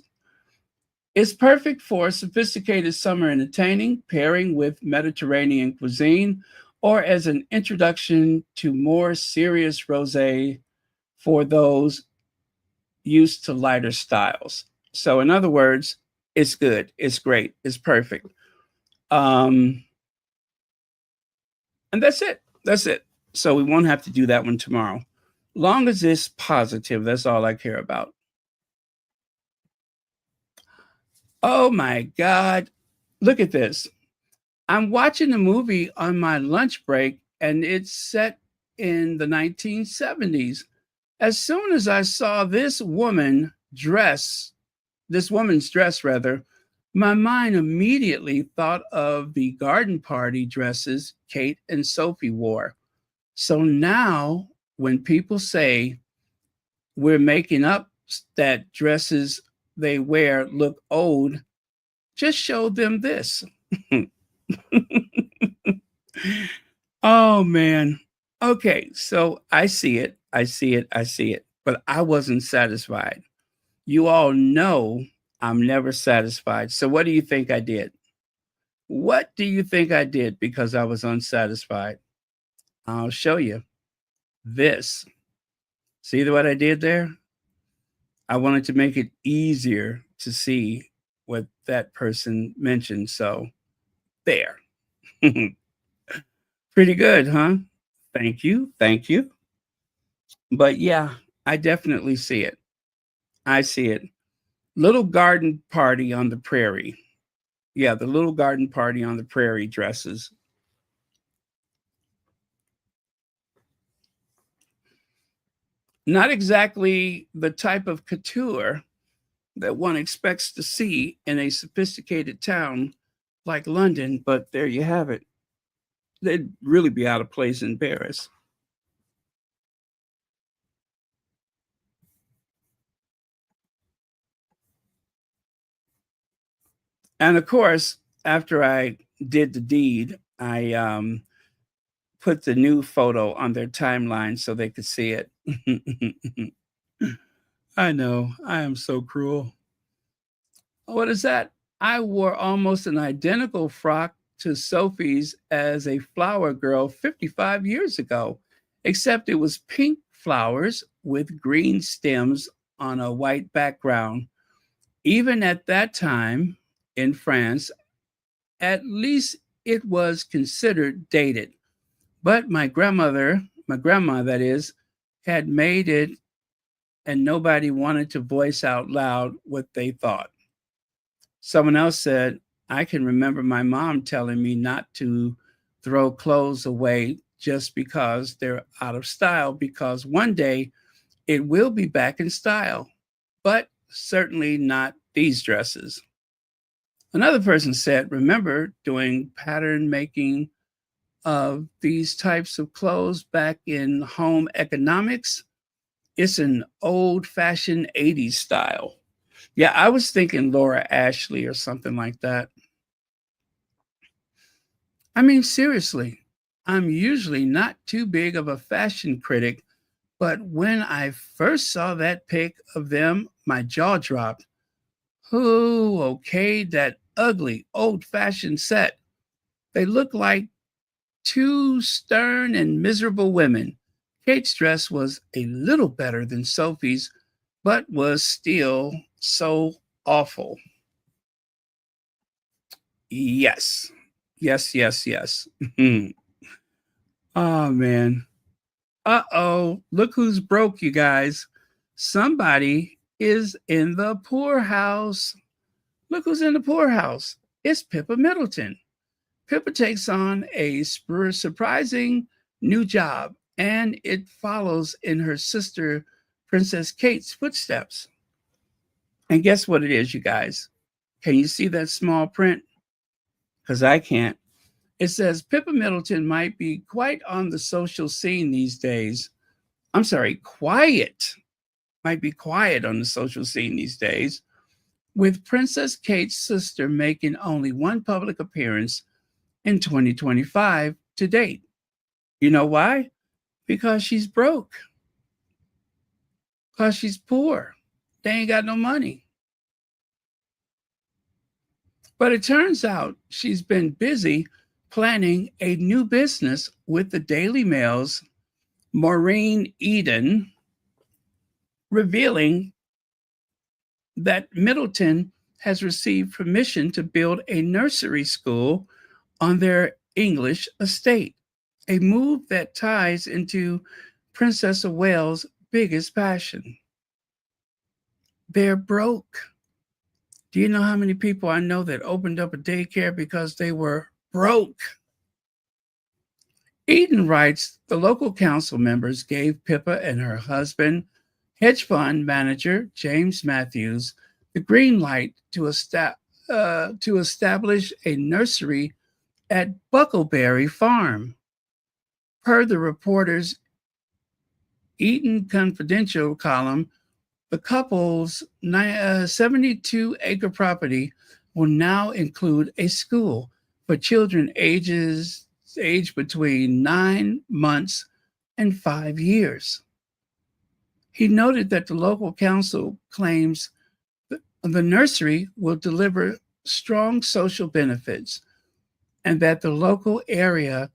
A: It's perfect for sophisticated summer entertaining, pairing with Mediterranean cuisine, or as an introduction to more serious rosé for those used to lighter styles. So, in other words, it's good, it's great, it's perfect. Um, and that's it. That's it. So we won't have to do that one tomorrow. Long as it's positive, that's all I care about. Oh my God. Look at this. I'm watching a movie on my lunch break and it's set in the 1970s. As soon as I saw this woman's dress rather, my mind immediately thought of the garden party dresses Kate and Sophie wore. So now when people say we're making up that dresses they wear look old, just show them this. Oh man. Okay, so I see it. But I wasn't satisfied. You all know I'm never satisfied. So what do you think I did? What do you think I did because I was unsatisfied? I'll show you this. See what I did there? I wanted to make it easier to see what that person mentioned. So there. Pretty good, huh? Thank you. Thank you. But yeah, I definitely see it. I see it. Little garden party on the prairie. Yeah, the little garden party on the prairie dresses. Not exactly the type of couture that one expects to see in a sophisticated town like London, but there you have it. They'd really be out of place in Paris. And of course, after I did the deed, I put the new photo on their timeline so they could see it. I know, I am so cruel. What is that? I wore almost an identical frock to Sophie's as a flower girl 55 years ago, except it was pink flowers with green stems on a white background. Even at that time in France, at least it was considered dated. But my grandma that is, had made it and nobody wanted to voice out loud what they thought. Someone else said, I can remember my mom telling me not to throw clothes away just because they're out of style, because one day it will be back in style, but certainly not these dresses. Another person said, remember doing pattern making of these types of clothes back in home economics? It's an old fashioned 80s style. Yeah, I was thinking Laura Ashley or something like that. I mean, seriously, I'm usually not too big of a fashion critic, but when I first saw that pic of them, my jaw dropped. Oh, okay, that ugly old fashioned set. They look like two stern and miserable women. Kate's dress was a little better than Sophie's, but was still so awful. Yes. Yes. Oh, man. Uh-oh. Look who's broke, you guys. Somebody is in the poorhouse. Look who's in the poorhouse. It's Pippa Middleton. Pippa takes on a surprising new job, and it follows in her sister, Princess Kate's footsteps. And guess what it is, you guys? Can you see that small print? Because I can't. It says Pippa Middleton might be quite on the social scene these days. I'm sorry, quiet. Might be quiet on the social scene these days, with Princess Kate's sister making only one public appearance in 2025 to date. You know why? Because she's broke. Because she's poor. They ain't got no money. But it turns out she's been busy planning a new business with the Daily Mail's Maureen Eden, revealing that Middleton has received permission to build a nursery school on their English estate, a move that ties into Princess of Wales' biggest passion. They're broke. Do you know how many people I know that opened up a daycare because they were broke? Eden writes, the local council members gave Pippa and her husband, hedge fund manager James Matthews, the green light to establish a nursery at Buckleberry Farm. Per the reporter's Eaton Confidential column, the couple's 72-acre property will now include a school for children aged between 9 months and 5 years. He noted that the local council claims the nursery will deliver strong social benefits and that the local area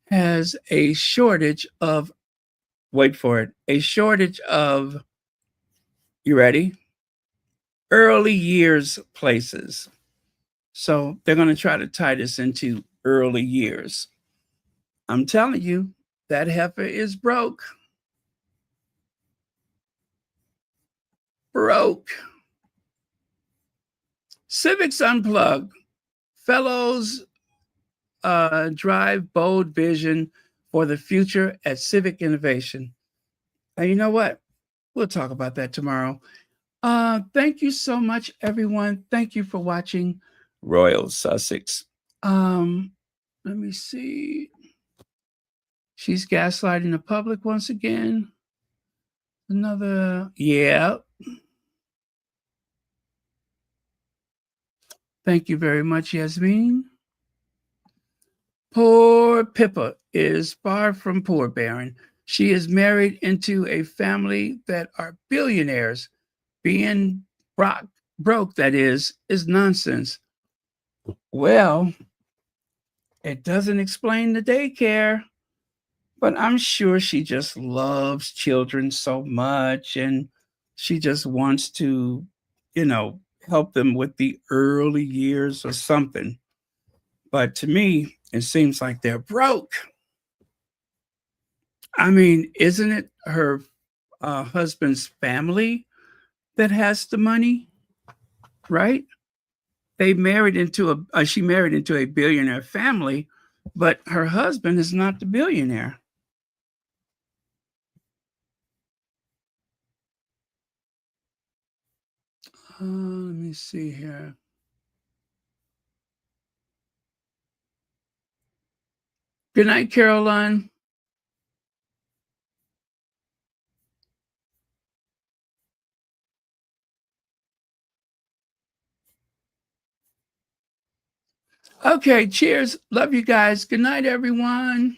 A: has a shortage of, wait for it, a shortage of, you ready? Early years places. So they're going to try to tie this into early years. I'm telling you, that heifer is broke. Broke. Civics Unplugged. Fellows drive bold vision for the future at Civic Innovation. And you know what? We'll talk about that tomorrow. Thank you so much, everyone. Thank you for watching Royal Sussex. Let me see. She's gaslighting the public once again. Yeah. Thank you very much, Yasmin. Poor Pippa is far from poor, Baron. She is married into a family that are billionaires. Being broke, that is nonsense. Well, it doesn't explain the daycare, but I'm sure she just loves children so much and she just wants to, help them with the early years or something. But to me, it seems like they're broke. I mean, isn't it her husband's family that has the money, right? She married into a billionaire family, but her husband is not the billionaire. Let me see here. Good night, Caroline. Okay, cheers. Love you guys. Good night, everyone.